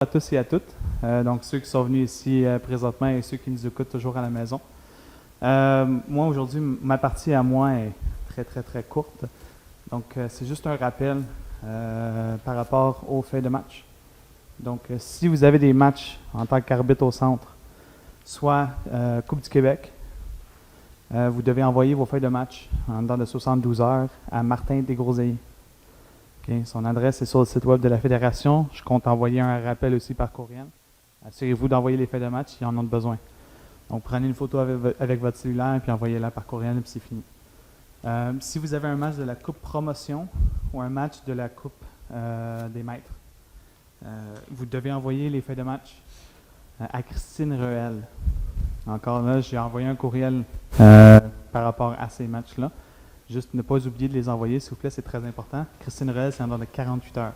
À tous et à toutes, donc ceux qui sont venus ici présentement et ceux qui nous écoutent toujours à la maison. Moi aujourd'hui, ma partie à moi est très courte, donc c'est juste un rappel par rapport aux feuilles de match. Donc si vous avez des matchs en tant qu'arbitre au centre, soit Coupe du Québec, vous devez envoyer vos feuilles de match en dedans de 72 heures à Martin Desgroseilliers. Okay. Son adresse est sur le site web de la Fédération. Je compte envoyer un rappel aussi par courriel. Assurez-vous d'envoyer les feuilles de match s'ils en ont besoin. Donc, prenez une photo avec votre cellulaire et puis envoyez-la par courriel et puis c'est fini. Si vous avez un match de la Coupe Promotion ou un match de la Coupe des Maîtres, vous devez envoyer les feuilles de match à Christine Rehel. Encore là, j'ai envoyé un courriel par rapport à ces matchs-là. Juste ne pas oublier de les envoyer, s'il vous plaît, c'est très important. Christine Rehel, c'est en dedans de 48 heures.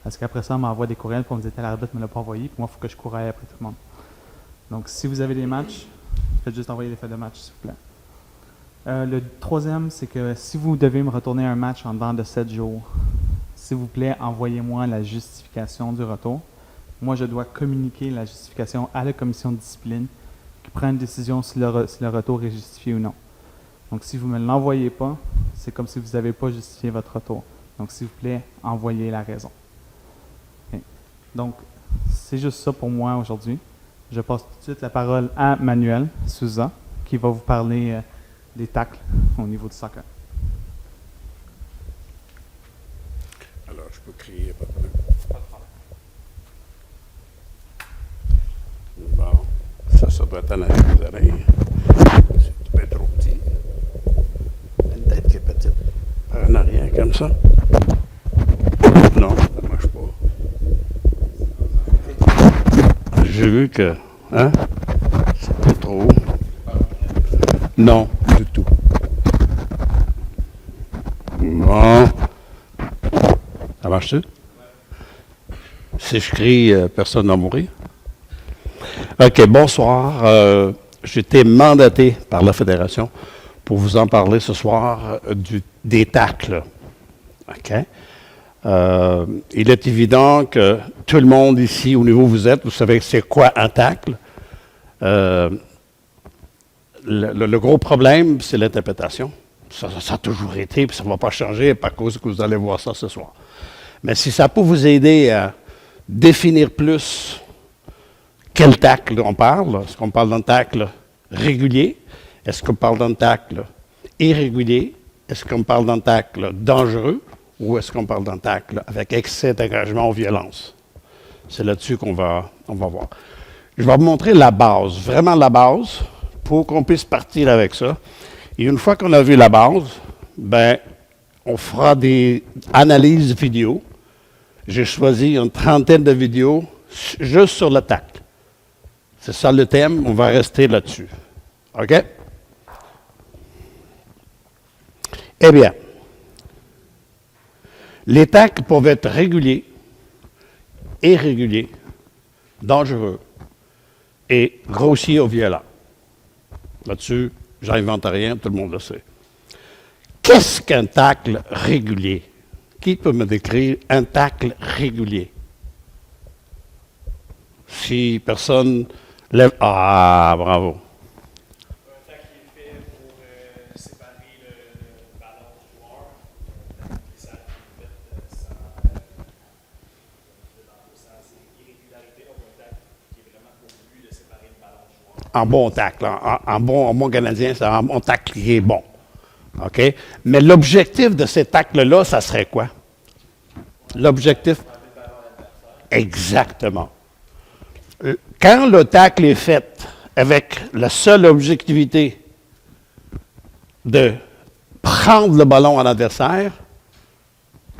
Parce qu'après ça, on m'envoie des courriels pour me dire tel arbitre ne me l'a pas envoyé, puis moi, il faut que je cours après tout le monde. Donc, si vous avez des matchs, faites juste envoyer les feuilles de match, s'il vous plaît. Le troisième, c'est que si vous devez me retourner un match en dedans de 7 jours, s'il vous plaît, envoyez-moi la justification du retour. Moi, je dois communiquer la justification à la commission de discipline qui prend une décision si le retour est justifié ou non. Donc, si vous ne me l'envoyez pas, c'est comme si vous n'avez pas justifié votre retour. Donc, s'il vous plaît, envoyez la raison. Okay. Donc, c'est juste ça pour moi aujourd'hui. Je passe tout de suite la parole à Manuel Souza, qui va vous parler des tacles au niveau du soccer. Alors, je peux crier, pas de problème. Bon, ça doit être en arrière des oreilles. C'est un peu trop petit. Une tête qui est petite. Par en arrière, comme ça. Non, ça ne marche pas. J'ai vu que, hein, c'est pas trop haut. Non, du tout. Bon. Ça marche-tu? Si je crie, personne ne va mourir? OK, bonsoir. J'ai été mandaté par la Fédération pour vous en parler ce soir des tacles. OK? Il est évident que tout le monde ici, au niveau où vous êtes, vous savez c'est quoi un tacle. Le gros problème, c'est l'interprétation. Ça a toujours été, puis ça ne va pas changer à cause que vous allez voir ça ce soir. Mais si ça peut vous aider à définir plus quel tacle on parle, est-ce qu'on parle d'un tacle régulier? Est-ce qu'on parle d'un tacle irrégulier? Est-ce qu'on parle d'un tacle dangereux? Ou est-ce qu'on parle d'un tacle avec excès d'engagement ou violence? C'est là-dessus qu'on va voir. Je vais vous montrer la base, vraiment la base, pour qu'on puisse partir avec ça. Et une fois qu'on a vu la base, ben, on fera des analyses vidéo. J'ai choisi une trentaine de vidéos juste sur le tacle. C'est ça le thème, on va rester là-dessus. OK? Eh bien, les tacles peuvent être réguliers, irréguliers, dangereux et grossiers ou violents. Là-dessus, j'invente rien, tout le monde le sait. Qu'est-ce qu'un tacle régulier? Qui peut me décrire un tacle régulier? Si personne lève... Ah, bravo. Un tacle qui est fait pour séparer le ballon du joueur. Ça qui est fait sans irrégularité. Donc un tacle qui est vraiment pour but de séparer le ballon du joueur. En bon tacle. En bon canadien, c'est un bon tacle qui est bon. OK? Mais l'objectif de ces tacles-là, ça serait quoi? L'objectif? Exactement. Quand le tacle est fait avec la seule objectivité de prendre le ballon à l'adversaire,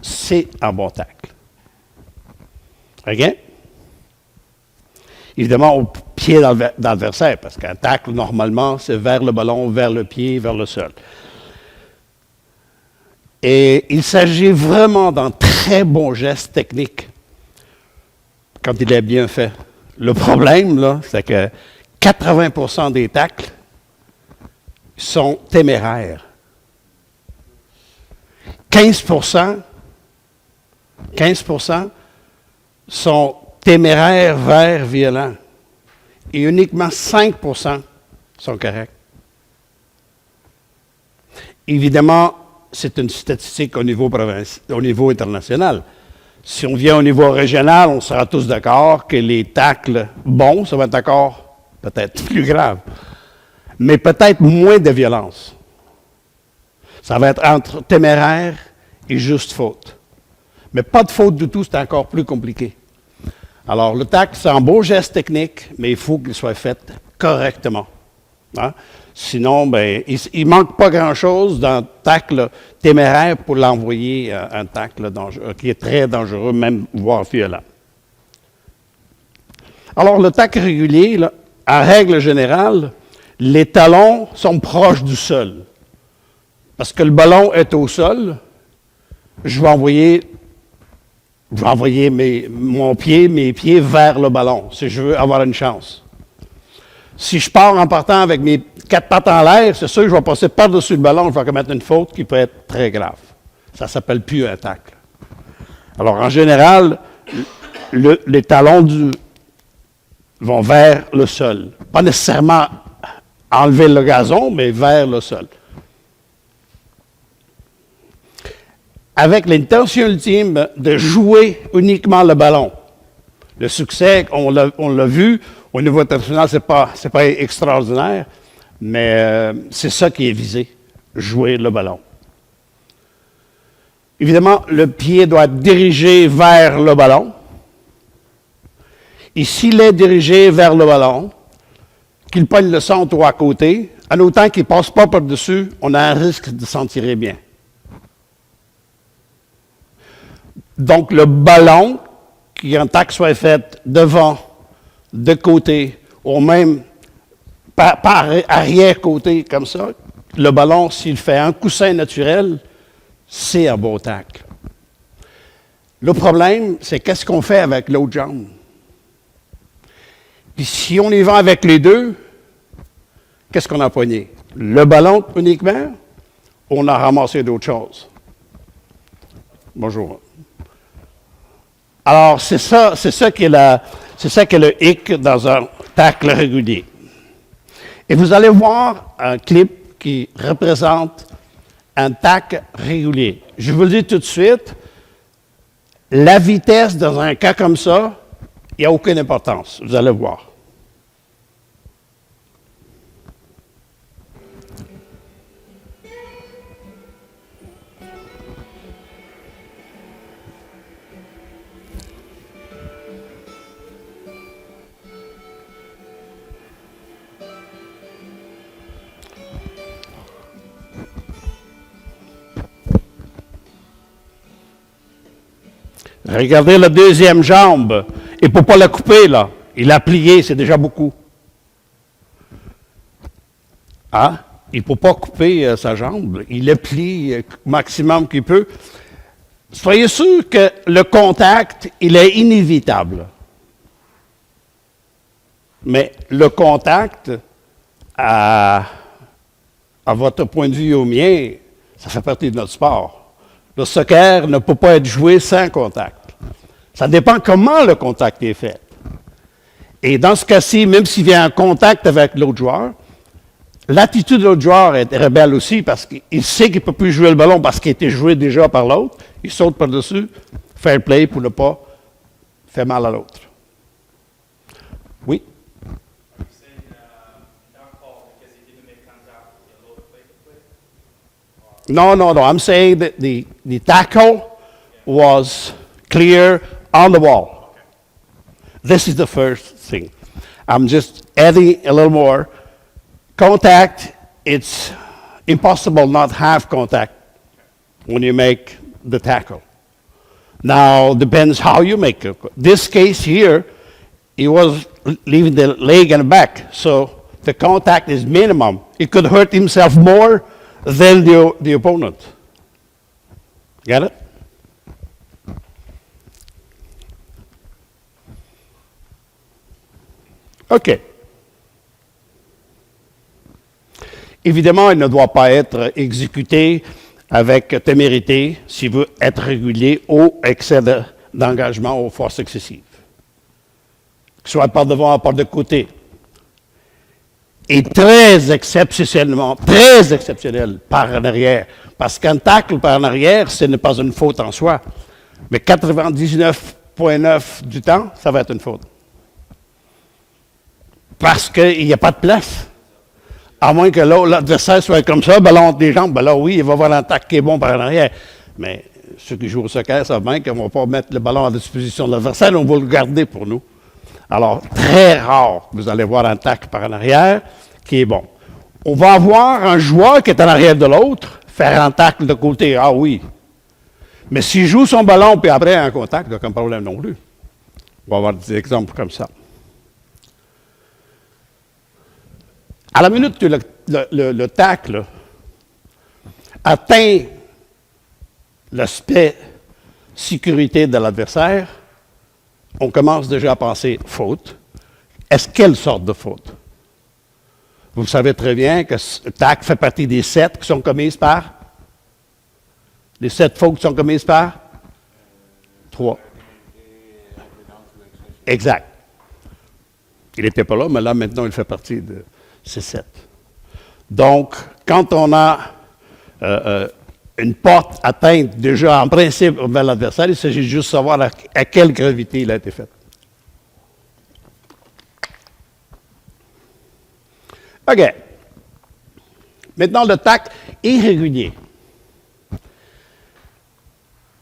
c'est un bon tacle. OK? Évidemment, au pied d'adversaire, parce qu'un tacle, normalement, c'est vers le ballon, vers le pied, vers le sol. Et il s'agit vraiment d'un très bon geste technique quand il est bien fait. Le problème, là, c'est que 80% des tacles sont téméraires. 15% sont téméraire vers violent. Et uniquement 5% sont corrects. Évidemment, c'est une statistique au niveau international. Si on vient au niveau régional, on sera tous d'accord que les tacles bons, ça va être encore peut-être plus grave. Mais peut-être moins de violence. Ça va être entre téméraire et juste faute. Mais pas de faute du tout, c'est encore plus compliqué. Alors, le tacle, c'est un beau geste technique, mais il faut qu'il soit fait correctement. Hein? Sinon, ben, il ne manque pas grand-chose dans le tacle téméraire pour l'envoyer un tacle qui est très dangereux, même voire violent. Alors, le tacle régulier, là, en règle générale, les talons sont proches du sol. Parce que le ballon est au sol, je vais envoyer mes pieds vers le ballon, si je veux avoir une chance. Si je pars en partant avec mes 4 pattes en l'air, c'est sûr que je vais passer par-dessus le ballon, je vais commettre une faute qui peut être très grave. Ça ne s'appelle plus un tacle. Alors, en général, les talons vont vers le sol. Pas nécessairement enlever le gazon, mais vers le sol. Avec l'intention ultime de jouer uniquement le ballon. Le succès, on l'a vu, au niveau international, c'est pas extraordinaire, mais c'est ça qui est visé, jouer le ballon. Évidemment, le pied doit être dirigé vers le ballon. Et s'il est dirigé vers le ballon, qu'il pogne le centre ou à côté, en autant qu'il ne passe pas par-dessus, on a un risque de s'en tirer bien. Donc, le ballon, qu'un tacle soit fait devant, de côté, ou même par arrière-côté, comme ça, le ballon, s'il fait un coussin naturel, c'est un beau tacle. Le problème, c'est qu'est-ce qu'on fait avec l'autre jambe? Puis si on y va avec les deux, qu'est-ce qu'on a poigné? Le ballon uniquement, ou on a ramassé d'autres choses? Bonjour. Alors, c'est ça qui est le hic dans un tacle régulier. Et vous allez voir un clip qui représente un tacle régulier. Je vous le dis tout de suite, la vitesse dans un cas comme ça, il n'y a aucune importance. Vous allez voir. Regardez la deuxième jambe. Et pour ne pas la couper, là, il l'a pliée, c'est déjà beaucoup. Ah, il ne peut pas couper sa jambe. Il la plie au maximum qu'il peut. Soyez sûr que le contact, il est inévitable. Mais le contact, à votre point de vue et au mien, ça fait partie de notre sport. Le soccer ne peut pas être joué sans contact. Ça dépend comment le contact est fait. Et dans ce cas-ci, même s'il vient en contact avec l'autre joueur, l'attitude de l'autre joueur est rebelle aussi parce qu'il sait qu'il ne peut plus jouer le ballon parce qu'il a été joué déjà par l'autre. Il saute par-dessus, fair play pour ne pas faire mal à l'autre. Oui? No. I'm saying that the tackle was clear on the wall. This is the first thing. I'm just adding a little more. Contact, it's impossible not have contact when you make the tackle. Now, depends how you make it. This case here, he was leaving the leg in the back, so the contact is minimum. He could hurt himself more than the opponent. Get it? OK. Évidemment, il ne doit pas être exécuté avec témérité s'il veut être régulier au excès d'engagement aux forces excessives. soit par devant ou par de côté. Et très exceptionnel par en arrière. Parce qu'un tacle par en arrière, ce n'est pas une faute en soi. Mais 99,9 du temps, ça va être une faute. Parce qu'il n'y a pas de place. À moins que l'adversaire soit comme ça, ballon entre les jambes, ben là, oui, il va avoir un tacle qui est bon par en arrière. Mais ceux qui jouent au soccer savent bien qu'on ne va pas mettre le ballon à disposition de l'adversaire, on va le garder pour nous. Alors, très rare, vous allez voir un tacle par en arrière qui est bon. On va avoir un joueur qui est en arrière de l'autre, faire un tacle de côté, ah oui. Mais s'il joue son ballon, puis après un contact, il n'y a aucun problème non plus. On va avoir des exemples comme ça. À la minute que le tacle atteint l'aspect sécurité de l'adversaire, on commence déjà à penser faute. Est-ce quelle sorte de faute? Vous savez très bien que le tacle fait partie des 7 qui sont commises par? Les 7 fautes qui sont commises par? 3. Exact. Il n'était pas là, mais là, maintenant, il fait partie de ces 7. Donc, quand on a une porte atteinte déjà en principe vers l'adversaire, il s'agit juste de savoir à quelle gravité il a été fait. OK. Maintenant, le tacle irrégulier.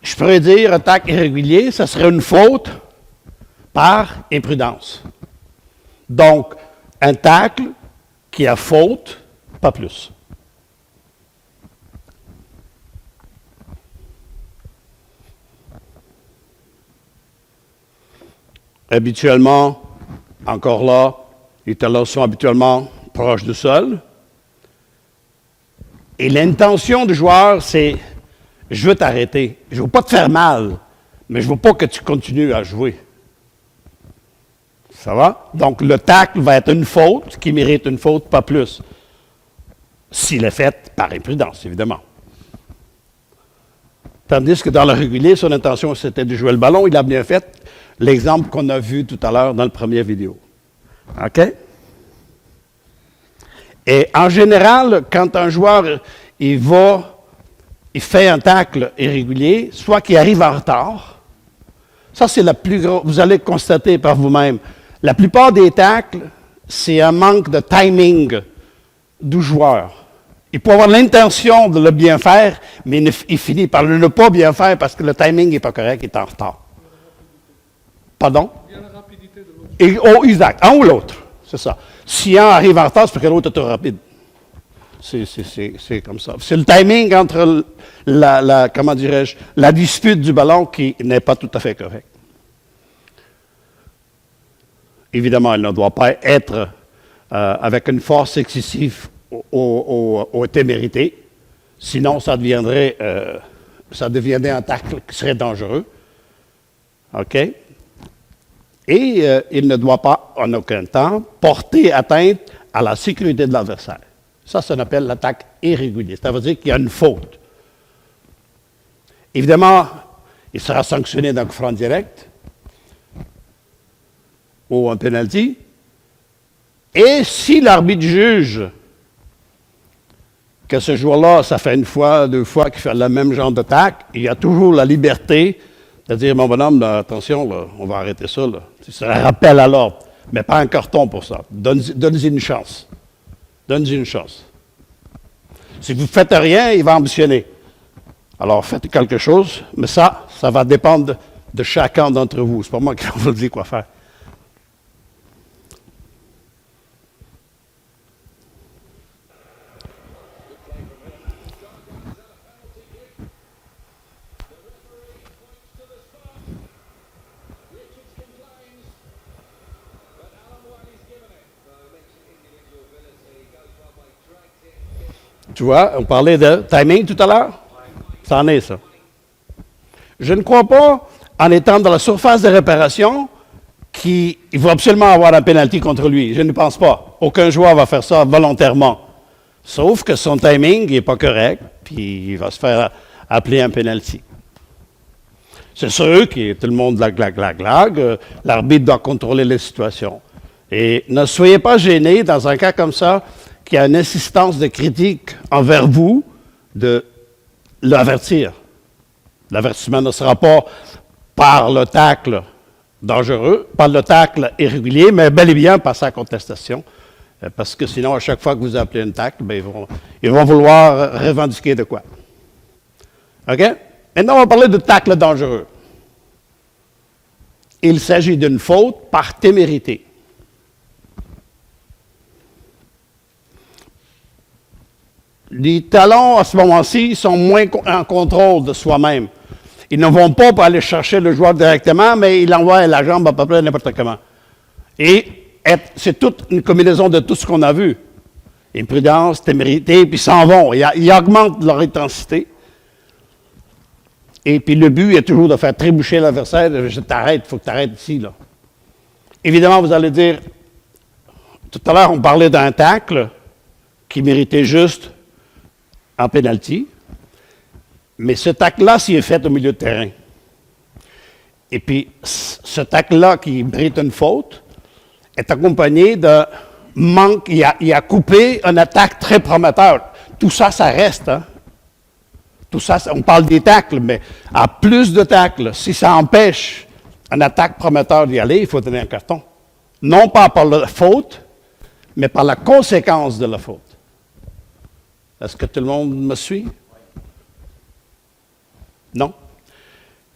Je pourrais dire un tacle irrégulier, ça serait une faute par imprudence. Donc, un tacle qui a faute, pas plus. Habituellement, encore là, les talons sont habituellement proches du sol. Et l'intention du joueur, c'est « je veux t'arrêter. Je ne veux pas te faire mal, mais je ne veux pas que tu continues à jouer. » Ça va? Donc, le tacle va être une faute qui mérite une faute, pas plus. S'il est fait par imprudence, évidemment. Tandis que dans le régulier, son intention, c'était de jouer le ballon. Il a bien fait l'exemple qu'on a vu tout à l'heure dans la première vidéo. OK? Et en général, quand un joueur il fait un tacle irrégulier, soit qu'il arrive en retard, ça c'est la plus grosse, vous allez constater par vous-même, la plupart des tacles, c'est un manque de timing du joueur. Il peut avoir l'intention de le bien faire, mais il finit par ne pas bien faire parce que le timing n'est pas correct, il est en retard. Pardon? Il y a la rapidité de l'autre. Exact, un ou l'autre, c'est ça. Si un arrive en retard, c'est parce que l'autre est trop rapide. C'est comme ça. C'est le timing entre comment dirais-je, la dispute du ballon qui n'est pas tout à fait correct. Évidemment, elle ne doit pas être avec une force excessive au témérité. Sinon, ça deviendrait un tacle qui serait dangereux. OK? Et il ne doit pas, en aucun temps, porter atteinte à la sécurité de l'adversaire. Ça appelle l'attaque irrégulière. Ça veut dire qu'il y a une faute. Évidemment, il sera sanctionné d'un coup franc direct ou un penalty. Et si l'arbitre juge que ce joueur-là, ça fait une fois, 2 fois qu'il fait le même genre d'attaque, il y a toujours la liberté de dire, mon bonhomme, là, attention, là, on va arrêter ça. Là. C'est un rappel à l'ordre, mais pas un carton pour ça. Donnez-y une chance. Donnez-y une chance. Si vous ne faites rien, il va ambitionner. Alors, faites quelque chose, mais ça va dépendre de chacun d'entre vous. C'est pas moi qui vous dis quoi faire. Tu vois, on parlait de timing tout à l'heure. Ça en est, ça. Je ne crois pas, en étant dans la surface de réparation, qu'il va absolument avoir un pénalty contre lui. Je ne pense pas. Aucun joueur va faire ça volontairement. Sauf que son timing n'est pas correct, puis il va se faire appeler un pénalty. C'est sûr que tout le monde glague. L'arbitre doit contrôler les situations. Et ne soyez pas gênés, dans un cas comme ça, qu'il y a une insistance de critique envers vous, de l'avertir. L'avertissement ne sera pas par le tacle dangereux, par le tacle irrégulier, mais bel et bien par sa contestation. Parce que sinon, à chaque fois que vous appelez une tacle, ben, ils vont vouloir revendiquer de quoi. OK? Maintenant, on va parler de tacle dangereux. Il s'agit d'une faute par témérité. Les talons, à ce moment-ci, sont moins en contrôle de soi-même. Ils ne vont pas pour aller chercher le joueur directement, mais ils envoient la jambe à peu près n'importe comment. Et c'est toute une combinaison de tout ce qu'on a vu. Imprudence, témérité, puis ils s'en vont. Ils augmentent leur intensité. Et puis le but est toujours de faire trébucher l'adversaire. Je t'arrête, il faut que tu arrêtes ici. Là. Évidemment, vous allez dire, tout à l'heure, on parlait d'un tacle qui méritait juste en pénalty. Mais ce tacle-là, s'il est fait au milieu de terrain, et puis ce tacle-là qui mérite une faute, est accompagné de manque, il a coupé une attaque très prometteur. Tout ça, ça reste. Hein? Tout ça, on parle des tacles, mais à plus de tacles, si ça empêche une attaque prometteur d'y aller, il faut donner un carton. Non pas par la faute, mais par la conséquence de la faute. Est-ce que tout le monde me suit? Non.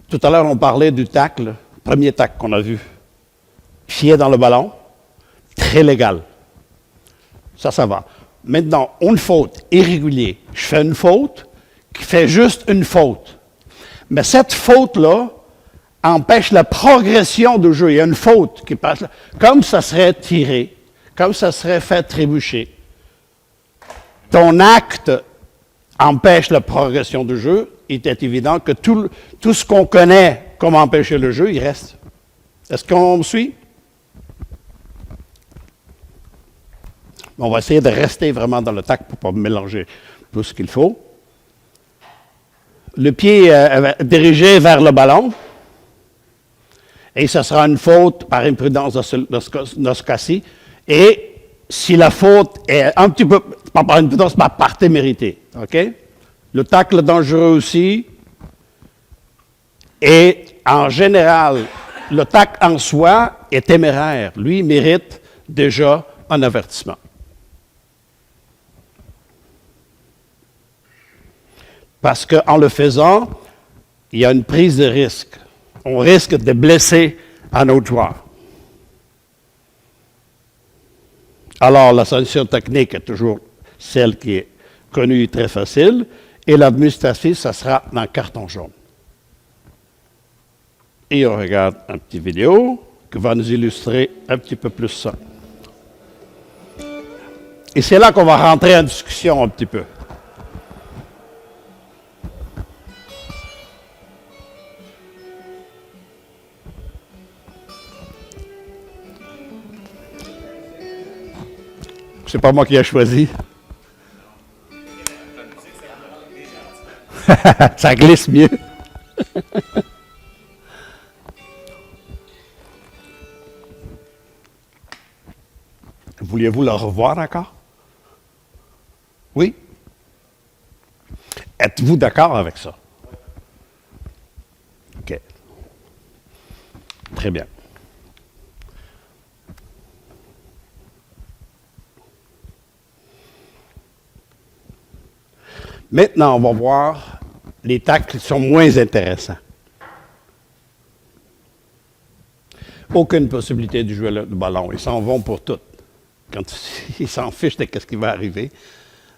Tout à l'heure, on parlait du tacle, premier tacle qu'on a vu. Pied dans le ballon, très légal. Ça va. Maintenant, une faute irrégulière. Je fais une faute qui fait juste une faute. Mais cette faute-là empêche la progression du jeu. Il y a une faute qui passe là. Comme ça serait tiré, comme ça serait fait trébucher. Ton acte empêche la progression du jeu. Il est évident que tout ce qu'on connaît comme empêcher le jeu, il reste. Est-ce qu'on me suit? On va essayer de rester vraiment dans le tacle pour ne pas mélanger tout ce qu'il faut. Le pied dirigé vers le ballon. Et ce sera une faute par imprudence dans ce cas-ci. Et si la faute est un petit peu, pas par imprudence, mais par témérité. OK? Le tacle dangereux aussi. Et en général, le tacle en soi est téméraire. Lui, mérite déjà un avertissement. Parce qu'en le faisant, il y a une prise de risque. On risque de blesser un autre joueur. Alors, la sanction technique est toujours celle qui est connue et très facile, et l'administratif, ça sera dans le carton jaune. Et on regarde un petit vidéo qui va nous illustrer un petit peu plus ça. Et c'est là qu'on va rentrer en discussion un petit peu. C'est pas moi qui ai choisi. Ça glisse mieux. Vouliez-vous le revoir encore? Oui? Êtes-vous d'accord avec ça? OK. Très bien. Maintenant, on va voir les tacles qui sont moins intéressants. Aucune possibilité de jouer le ballon. Ils s'en vont pour tout. Quand ils s'en fichent de ce qui va arriver.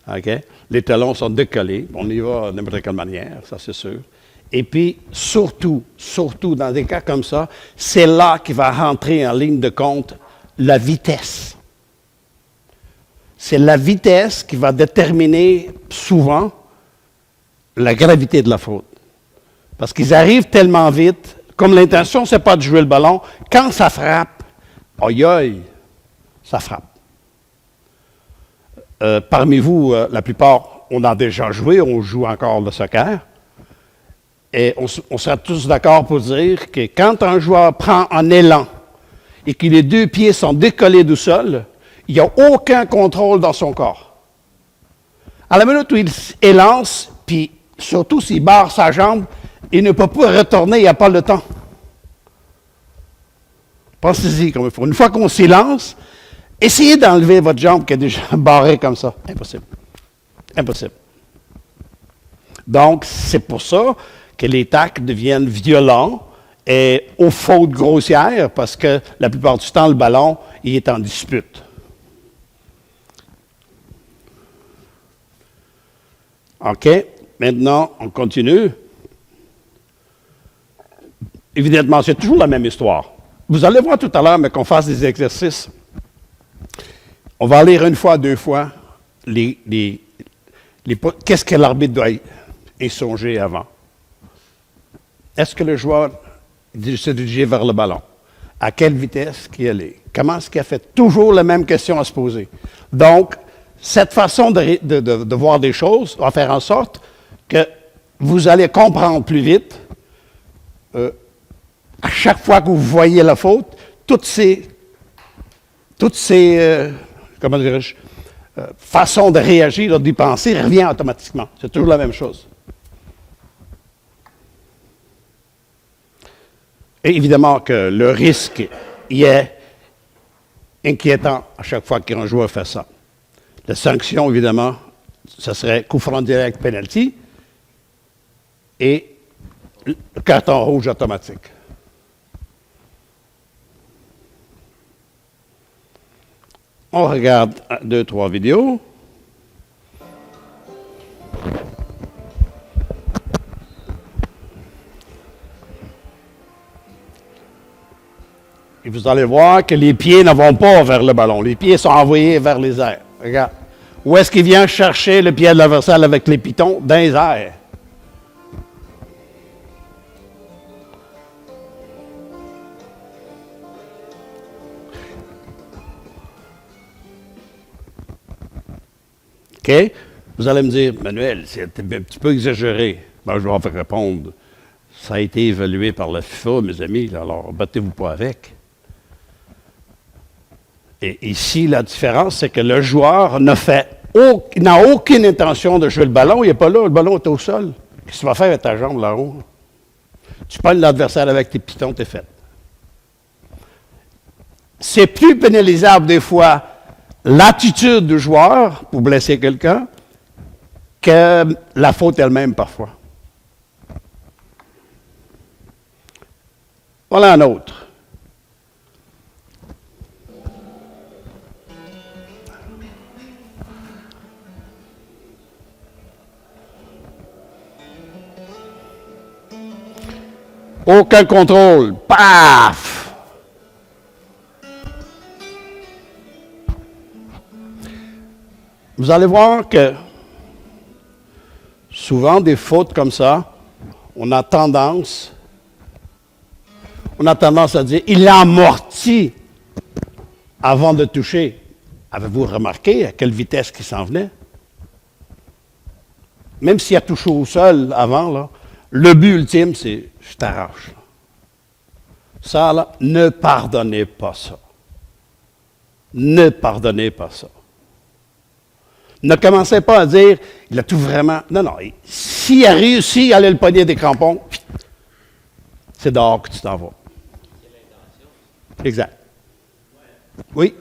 Okay? Les talons sont décollés. On y va de n'importe quelle manière, ça c'est sûr. Et puis, surtout, dans des cas comme ça, c'est là qu'il va rentrer en ligne de compte la vitesse. C'est la vitesse qui va déterminer souvent la gravité de la faute. Parce qu'ils arrivent tellement vite, comme l'intention, c'est pas de jouer le ballon, quand ça frappe, aïe aïe, ça frappe. Parmi vous, la plupart, on a déjà joué, on joue encore le soccer. Et on sera tous d'accord pour dire que quand un joueur prend un élan et que les deux pieds sont décollés du sol, il n'y a aucun contrôle dans son corps. À la minute où il élance, puis surtout s'il barre sa jambe, il ne peut pas retourner, il n'y a pas le temps. Pensez-y comme il faut. Une fois qu'on s'élance, essayez d'enlever votre jambe qui est déjà barrée comme ça. Impossible. Impossible. Donc, c'est pour ça que les tacles deviennent violents et aux fautes grossières, parce que la plupart du temps, le ballon, il est en dispute. OK. Maintenant, on continue. Évidemment, c'est toujours la même histoire. Vous allez voir tout à l'heure, mais qu'on fasse des exercices. On va lire une fois, deux fois, qu'est-ce que l'arbitre doit y songer avant. Est-ce que le joueur se dirige vers le ballon? À quelle vitesse qu'il est? Comment est-ce qu'il a fait? Toujours la même question à se poser. Donc, cette façon de voir des choses va faire en sorte que vous allez comprendre plus vite, à chaque fois que vous voyez la faute, toutes ces comment dirais-je, façons de réagir, d'y penser, revient automatiquement. C'est toujours la même chose. Et évidemment que le risque y est inquiétant à chaque fois qu'un joueur fait ça. La sanction, évidemment, ce serait coup franc direct penalty et le carton rouge automatique. On regarde 2, 3 vidéos. Et vous allez voir que les pieds ne vont pas vers le ballon. Les pieds sont envoyés vers les airs. Regarde. Où est-ce qu'il vient chercher le pied de l'adversaire avec les pitons? Dans les airs. OK? Vous allez me dire, Manuel, c'est un petit peu exagéré. Ben, je vais vous répondre. Ça a été évalué par la FIFA, mes amis, alors battez-vous pas avec. Et ici, la différence, c'est que le joueur n'a aucune intention de jouer le ballon. Il n'est pas là, le ballon est au sol. Qu'est-ce que tu vas faire avec ta jambe là-haut? Tu pognes l'adversaire avec tes pitons, t'es fait. C'est plus pénalisable des fois l'attitude du joueur pour blesser quelqu'un que la faute elle-même parfois. Voilà un autre. Aucun contrôle. Paf! Vous allez voir que souvent des fautes comme ça, on a tendance à dire, il a amorti avant de toucher. Avez-vous remarqué à quelle vitesse il s'en venait? Même s'il a touché au sol avant, là, le but ultime, c'est « je t'arrache ». Ça, là, ne pardonnez pas ça. Ne pardonnez pas ça. Ne commencez pas à dire « il a tout vraiment… » Non, non. S'il a réussi à aller le pogner des crampons, c'est dehors que tu t'en vas. Exact. Oui?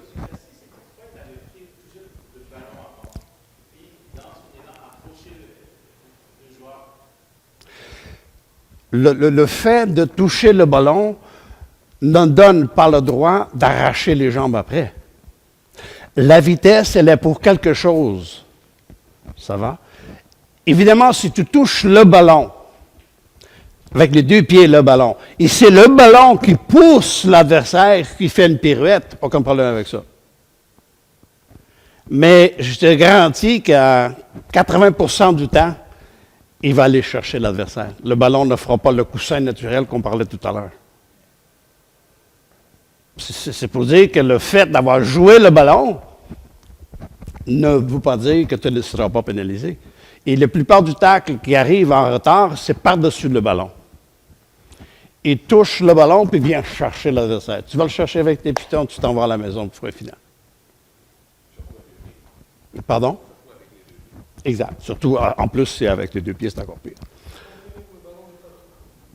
Le fait de toucher le ballon ne donne pas le droit d'arracher les jambes après. La vitesse, elle est pour quelque chose. Ça va? Évidemment, si tu touches le ballon, avec les deux pieds, le ballon, et c'est le ballon qui pousse l'adversaire, qui fait une pirouette, pas comme problème avec ça. Mais je te garantis qu'à 80% du temps, il va aller chercher l'adversaire. Le ballon ne fera pas le coussin naturel qu'on parlait tout à l'heure. C'est pour dire que le fait d'avoir joué le ballon ne veut pas dire que tu ne seras pas pénalisé. Et la plupart du tacle qui arrive en retard, c'est par-dessus le ballon. Il touche le ballon, puis vient chercher l'adversaire. Tu vas le chercher avec tes pitons, tu t'en vas à la maison pour le final. Pardon? Exact. Surtout, en plus, c'est avec les 2 pieds, c'est encore pire.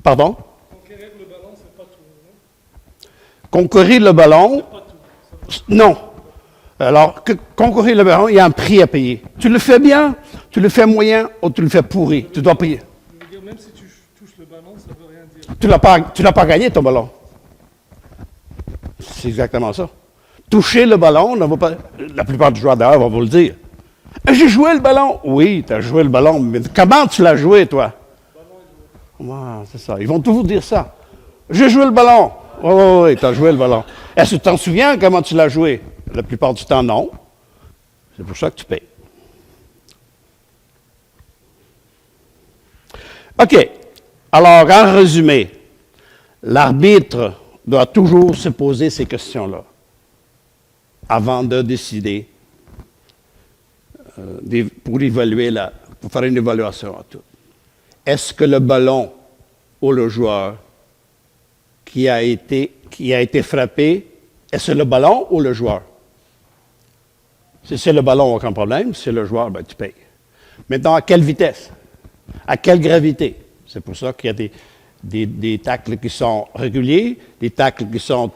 Pardon? Conquérir le ballon, c'est pas tout. Concourir le ballon, non. Alors, concourir le ballon, il y a un prix à payer. Tu le fais bien, tu le fais moyen ou tu le fais pourri. Tu dois payer. Je veux dire, même si tu touches le ballon, ça veut rien dire. Tu l'as pas gagné, ton ballon. C'est exactement ça. Toucher le ballon ne va pas... La plupart des joueurs d'ailleurs vont vous le dire. J'ai joué le ballon. Oui, tu as joué le ballon, mais comment tu l'as joué, toi? Ouais, c'est ça. Ils vont toujours dire ça. J'ai joué le ballon. Oui, tu as joué le ballon. Est-ce que tu t'en souviens comment tu l'as joué? La plupart du temps, non. C'est pour ça que tu payes. OK. Alors, en résumé, l'arbitre doit toujours se poser ces questions-là avant de décider pour pour faire une évaluation à tout. Est-ce que le ballon ou le joueur qui a été frappé, est-ce le ballon ou le joueur? Si c'est le ballon, aucun problème. Si c'est le joueur, ben, tu payes. Maintenant, à quelle vitesse? À quelle gravité? C'est pour ça qu'il y a des tacles qui sont réguliers, des tacles qui sont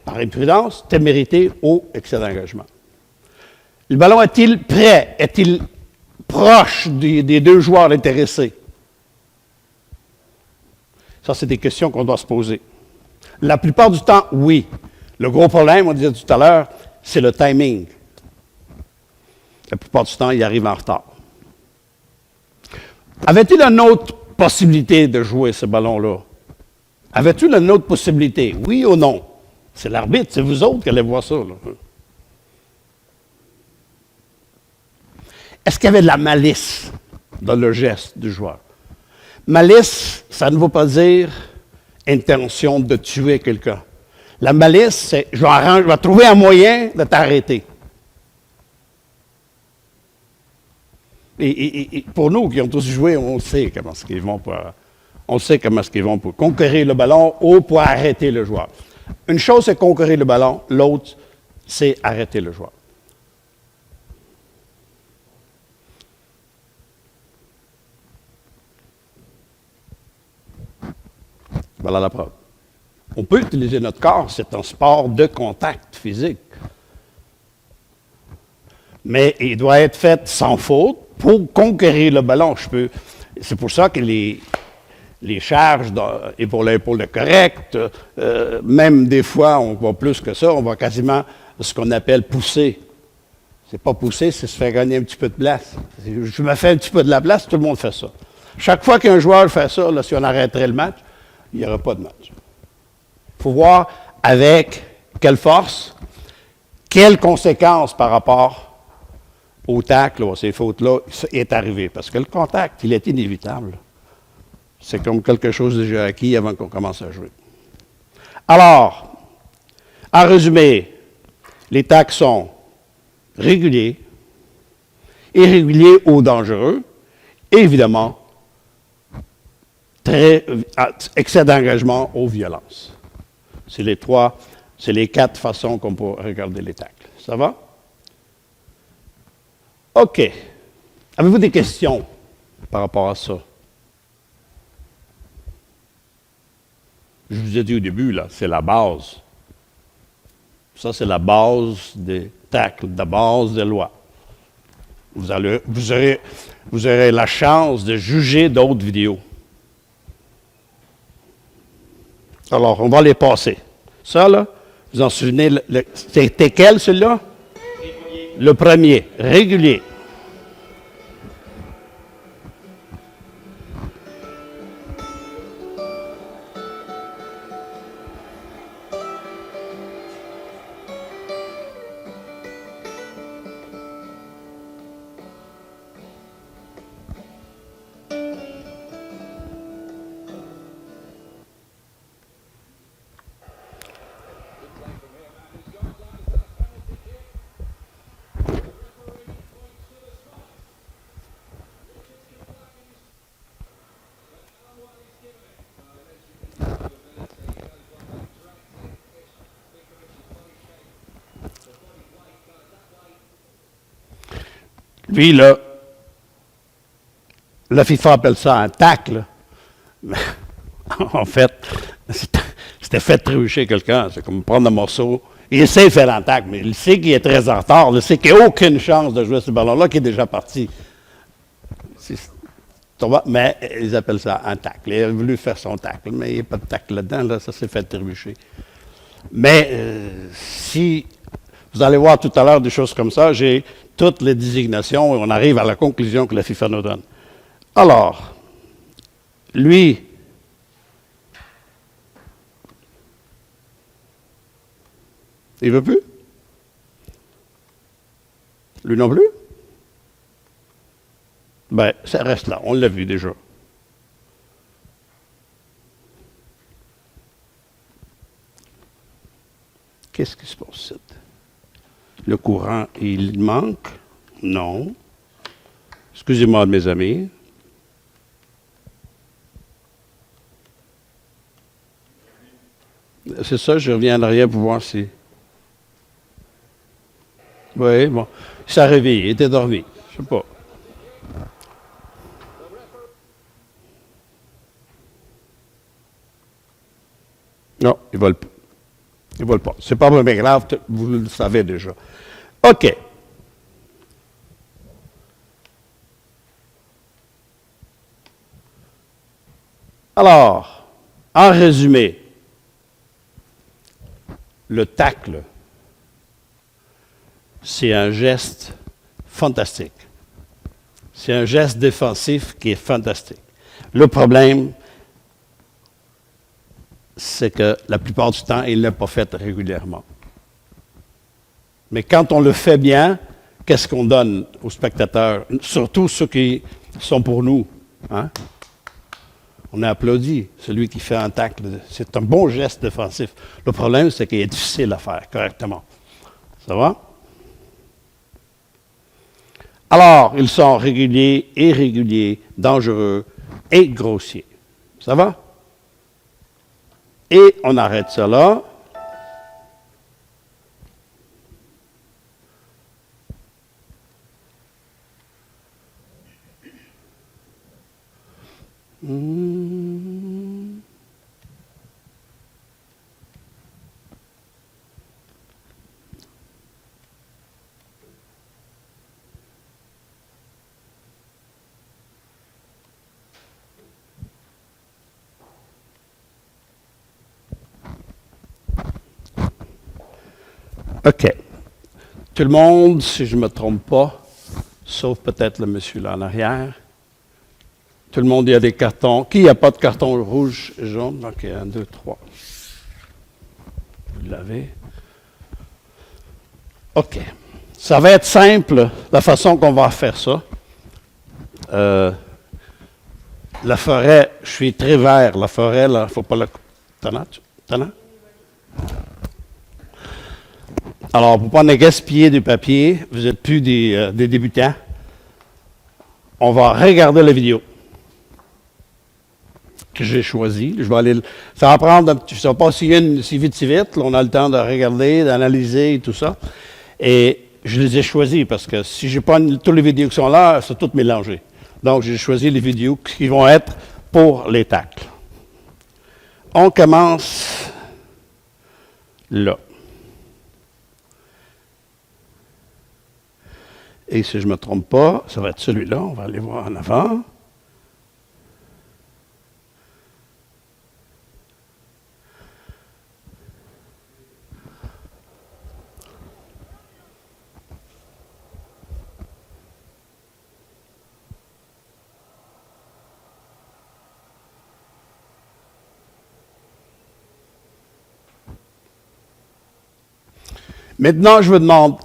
par imprudence, témérité ou excès d'engagement. Le ballon est-il prêt? Est-il proche des 2 joueurs intéressés? Ça, c'est des questions qu'on doit se poser. La plupart du temps, oui. Le gros problème, on disait tout à l'heure, c'est le timing. La plupart du temps, il arrive en retard. Avait-il une autre possibilité de jouer ce ballon-là? Avait-il une autre possibilité? Oui ou non? C'est l'arbitre, c'est vous autres qui allez voir ça. Là. Est-ce qu'il y avait de la malice dans le geste du joueur? Malice, ça ne veut pas dire intention de tuer quelqu'un. La malice, c'est je vais trouver un moyen de t'arrêter. Et pour nous qui ont tous joué, on sait comment est-ce qu'ils vont pour conquérir le ballon ou pour arrêter le joueur. Une chose, c'est conquérir le ballon, l'autre, c'est arrêter le joueur. Voilà la preuve. On peut utiliser notre corps, c'est un sport de contact physique. Mais il doit être fait sans faute pour conquérir le ballon. C'est pour ça que les charges épaule à épaule correctes, même des fois, on va plus que ça, on va quasiment ce qu'on appelle pousser. C'est pas pousser, c'est se faire gagner un petit peu de place. Je me fais un petit peu de la place, tout le monde fait ça. Chaque fois qu'un joueur fait ça, là, si on arrêterait le match, il n'y aura pas de match. Il faut voir avec quelle force, quelles conséquences par rapport au tacle, à ces fautes-là, est arrivé. Parce que le contact, il est inévitable. C'est comme quelque chose déjà acquis avant qu'on commence à jouer. Alors, en résumé, les tacles sont réguliers, irréguliers ou dangereux, et évidemment, excès d'engagement ou violence. C'est les 4 façons qu'on peut regarder les tacles. Ça va? OK. Avez-vous des questions par rapport à ça? Je vous ai dit au début, là, c'est la base. Ça, c'est la base des tacles, la base des lois. Vous aurez la chance de juger d'autres vidéos. Alors, on va les passer. Ça, là, vous en souvenez, c'était quel, celui-là? Le premier, régulier. Lui, là, la FIFA appelle ça un tacle. Mais, en fait, c'était fait trébucher quelqu'un. C'est comme prendre un morceau. Il essaie de faire un tacle, mais il sait qu'il est très en retard. Il sait qu'il n'y a aucune chance de jouer ce ballon-là, qui est déjà parti. Mais ils appellent ça un tacle. Il a voulu faire son tacle, mais il n'y a pas de tacle là-dedans. Là, ça s'est fait trébucher. Mais si vous allez voir tout à l'heure des choses comme ça, j'ai toutes les désignations et on arrive à la conclusion que la FIFA nous donne. Alors, lui, il ne veut plus? Lui non plus? Ben, ça reste là. On l'a vu déjà. Qu'est-ce qui se passe ici? Le courant, il manque? Non. Excusez-moi, mes amis. C'est ça, je reviens en arrière pour voir si... Oui, bon. Il s'est réveillé, il était dormi. Je sais pas. Non, ils ne veulent pas. Ils ne veulent pas. C'est pas vraiment grave, vous le savez déjà. OK. Alors, en résumé, le tacle, c'est un geste fantastique. C'est un geste défensif qui est fantastique. Le problème, c'est que la plupart du temps, il ne l'a pas fait régulièrement. Mais quand on le fait bien, qu'est-ce qu'on donne aux spectateurs, surtout ceux qui sont pour nous? Hein? On applaudit celui qui fait un tacle. C'est un bon geste défensif. Le problème, c'est qu'il est difficile à faire correctement. Ça va? Alors, ils sont réguliers, irréguliers, dangereux et grossiers. Ça va? Et on arrête ça là. OK. Tout le monde, si je ne me trompe pas, sauf peut-être le monsieur là en arrière. Tout le monde, il y a des cartons. Qui n'a pas de carton rouge et jaune? OK, 1, 2, 3. Vous l'avez. OK. Ça va être simple, la façon qu'on va faire ça. La forêt, je suis très vert. La forêt, là, il ne faut pas la... T'en as? Alors, pour ne pas gaspiller du papier, vous n'êtes plus des débutants. On va regarder la vidéo que j'ai choisie. Je vais aller, ça va prendre, je ne sais pas si vite, là, on a le temps de regarder, d'analyser et tout ça. Et je les ai choisis parce que si je n'ai pas toutes les vidéos qui sont là, elles sont toutes mélangées. Donc, j'ai choisi les vidéos qui vont être pour les tacles. On commence là. Et si je ne me trompe pas, ça va être celui-là. On va aller voir en avant. Maintenant, je vous demande,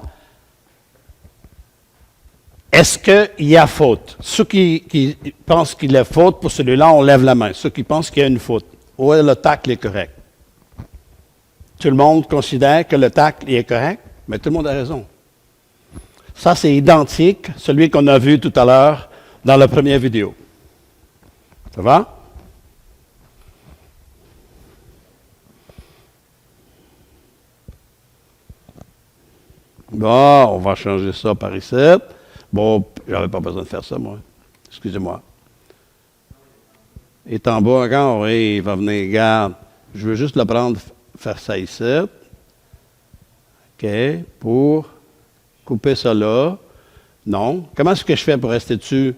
est-ce qu'il y a faute? Ceux qui pensent qu'il y a faute, pour celui-là, on lève la main. Ceux qui pensent qu'il y a une faute. Oui, le tacle est correct. Tout le monde considère que le tacle est correct, mais tout le monde a raison. Ça, c'est identique à celui qu'on a vu tout à l'heure dans la première vidéo. Ça va? Bon, on va changer ça par ici. Bon, J'avais pas besoin de faire ça, moi. Excusez-moi. Il est en bas encore, oui, il va venir, garde. Je veux juste le prendre, faire ça ici. OK, pour couper ça là. Non. Comment est-ce que je fais pour rester dessus?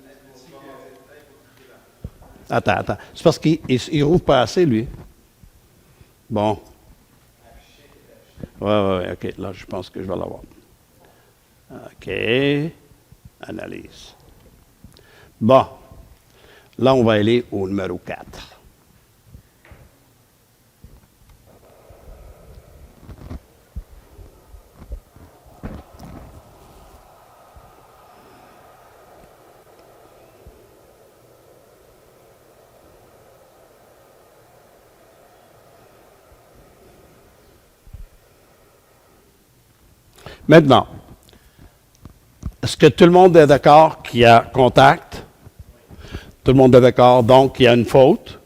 Attends. C'est parce qu'il rouvre pas assez, lui. Bon. Ouais, OK. Là, je pense que je vais l'avoir. OK. Analyse. Bon. Là, on va aller au numéro 4. Maintenant, est-ce que tout le monde est d'accord qu'il y a contact? Tout le monde est d'accord, donc qu'il y a une faute?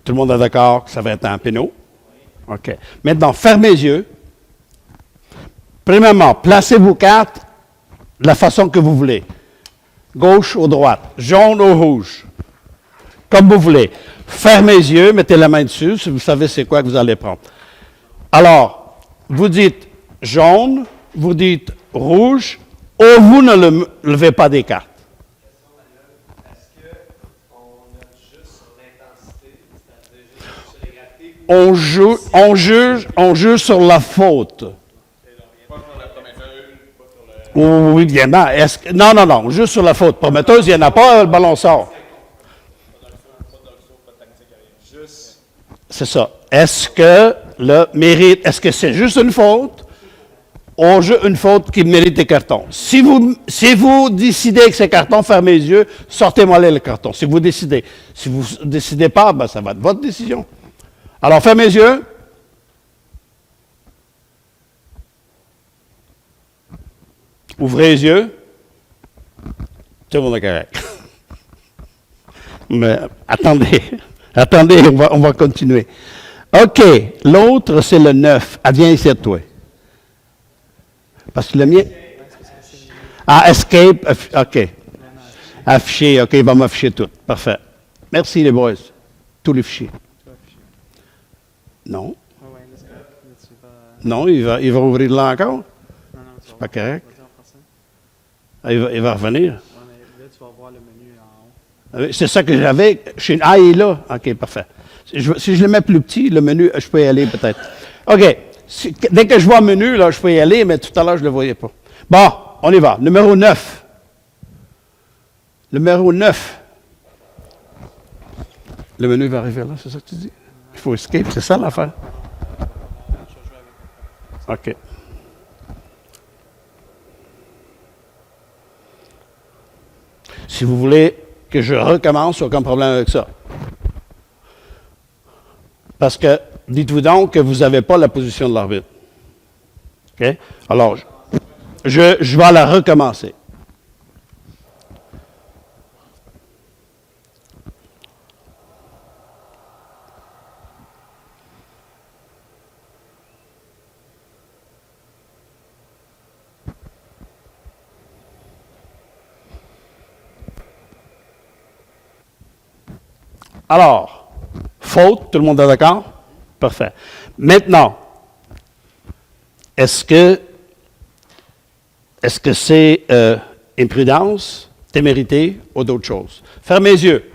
Tout le monde est d'accord que ça va être un péno? OK. Maintenant, fermez les yeux. Premièrement, placez vos cartes de la façon que vous voulez. Gauche ou droite, jaune ou rouge. Comme vous voulez. Fermez les yeux, mettez la main dessus, si vous savez c'est quoi que vous allez prendre. Alors, vous dites jaune, vous dites rouge, ou vous ne levez pas des cartes. Est-ce qu'on note juste sur l'intensité, c'est-à-dire juste sur les ratés? On juge sur la faute. Pas sur la prometteuse, pas sur le. Oui, bien, non, juste sur la faute. Prometteuse, il n'y en a pas, le ballon sort. Pas dans le saut, pas de tactique, rien. Juste. C'est ça. Est-ce que le mérite, est-ce que c'est juste une faute? On joue une faute qui mérite des cartons. Si vous décidez que c'est carton, fermez les yeux, sortez-moi là le carton. Si vous décidez. Si vous ne décidez pas, ben, ça va être votre décision. Alors, fermez les yeux. Ouvrez les yeux. Tout le monde est correct. Mais attendez, on va continuer. OK, l'autre, c'est le 9. Ah, viens ici à toi. Parce que le mien... Ah, escape, OK. Afficher, OK, il va m'afficher tout. Parfait. Merci, les boys. Tous les fichiers. Non. Non, il va ouvrir là encore. C'est pas correct. Ah, il va revenir. C'est ça que j'avais. Ah, il est là. OK, parfait. Si je le mets plus petit, le menu, je peux y aller peut-être. OK. Dès que je vois le menu, là, je peux y aller, mais tout à l'heure, je ne le voyais pas. Bon, on y va. Numéro 9. Numéro 9. Le menu va arriver là, c'est ça que tu dis? Il faut escape, c'est ça l'affaire? OK. Si vous voulez que je recommence, aucun problème avec ça. Parce que, dites-vous donc que vous n'avez pas la position de l'arbitre. OK? Alors, je vais la recommencer. Alors, faute, tout le monde est d'accord? Parfait. Maintenant, est-ce que c'est imprudence, témérité ou d'autres choses? Fermez les yeux.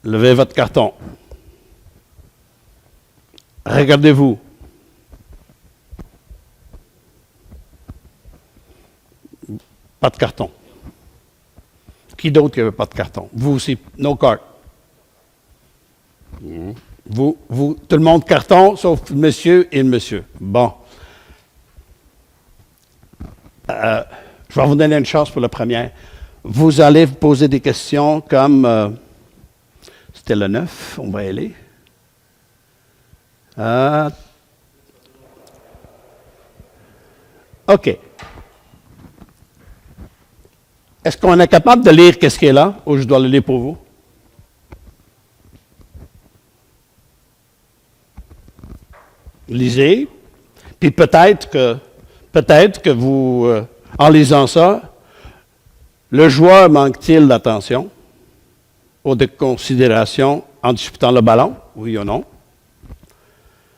Levez votre carton. Regardez-vous. Pas de carton. Qui d'autre qui n'avait pas de carton? Vous aussi, no card. Vous, tout le monde carton, sauf le monsieur et le monsieur. Bon. Je vais vous donner une chance pour la première. Vous allez vous poser des questions comme... c'était le 9, on va y aller. OK. Est-ce qu'on est capable de lire qu'est-ce qui est là, ou je dois le lire pour vous? Lisez, puis peut-être peut-être que vous, en lisant ça, le joueur manque-t-il d'attention ou de considération en disputant le ballon, oui ou non?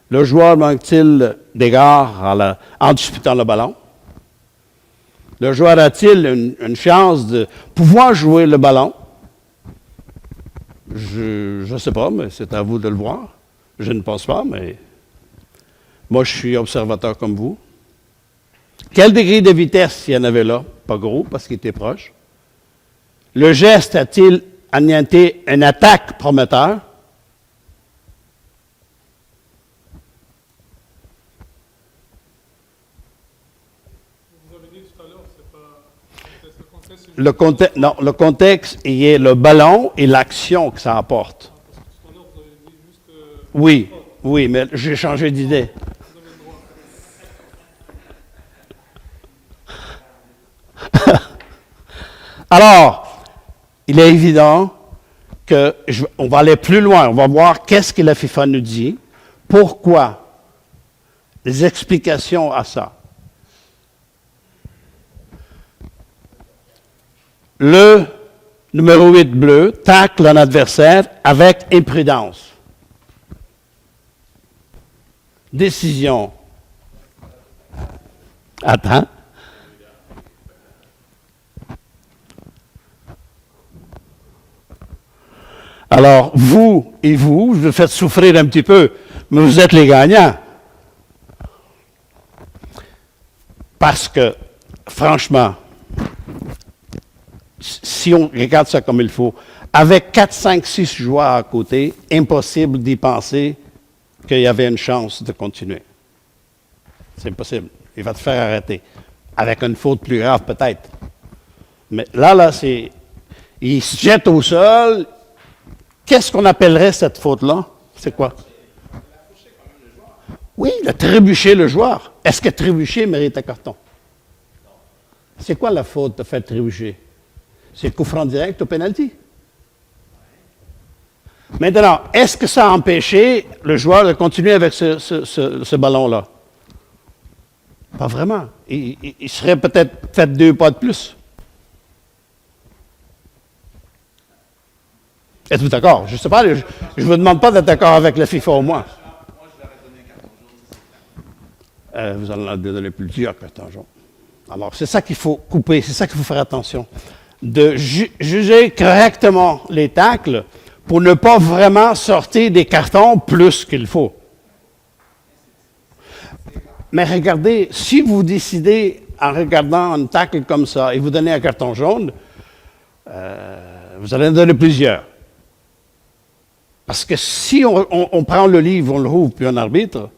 Le joueur manque-t-il d'égard en disputant le ballon? Le joueur a-t-il une chance de pouvoir jouer le ballon? Je ne sais pas, mais c'est à vous de le voir. Je ne pense pas, mais moi, je suis observateur comme vous. Quel degré de vitesse il y en avait là? Pas gros, parce qu'il était proche. Le geste a-t-il anéanti une attaque prometteur? Vous avez dit tout à l'heure, c'est pas le contexte, Le contexte y est le ballon et l'action que ça apporte. parce que tout à l'heure, vous avez dit juste Oui, oui, mais j'ai changé d'idée. vous avez le droit. Alors, il est évident qu'on va aller plus loin. On va voir qu'est-ce que la FIFA nous dit, pourquoi, les explications à ça. Le numéro 8 bleu tacle un adversaire avec imprudence. Décision. Attends. Alors, vous, je vous faites souffrir un petit peu, mais vous êtes les gagnants. Parce que, franchement, si on regarde ça comme il faut, avec 4, 5, 6 joueurs à côté, impossible d'y penser qu'il y avait une chance de continuer. C'est impossible. Il va te faire arrêter. Avec une faute plus grave, peut-être. Mais là, il se jette au sol. Qu'est-ce qu'on appellerait cette faute-là? C'est quoi? Oui, il a trébuché le joueur. Est-ce que trébucher mérite un carton? C'est quoi la faute de faire trébucher? C'est le coup franc direct au pénalty. Maintenant, est-ce que ça a empêché le joueur de continuer avec ce ballon-là? Pas vraiment. Il serait peut-être fait 2 pas de plus. Êtes-vous d'accord? Je ne sais pas, je ne vous demande pas d'être d'accord avec la FIFA au moins. Moi, je leur ai donné un carton jaune, c'est ça. Vous en avez donné plusieurs cartons jaunes. Alors, c'est ça qu'il faut couper, c'est ça qu'il faut faire attention. De juger correctement les tacles pour ne pas vraiment sortir des cartons plus qu'il faut. Mais regardez, si vous décidez, en regardant un tacle comme ça, et vous donnez un carton jaune, vous allez en donner plusieurs. Parce que si on prend le livre, on le rouvre, puis on arbitre,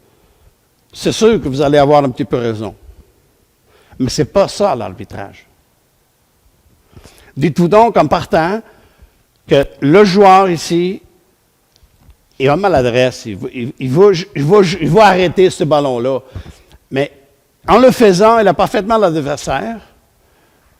c'est sûr que vous allez avoir un petit peu raison. Mais ce n'est pas ça l'arbitrage. Dites-vous donc en partant que le joueur ici, il a maladresse, il va arrêter ce ballon-là. Mais en le faisant, il a parfaitement l'adversaire.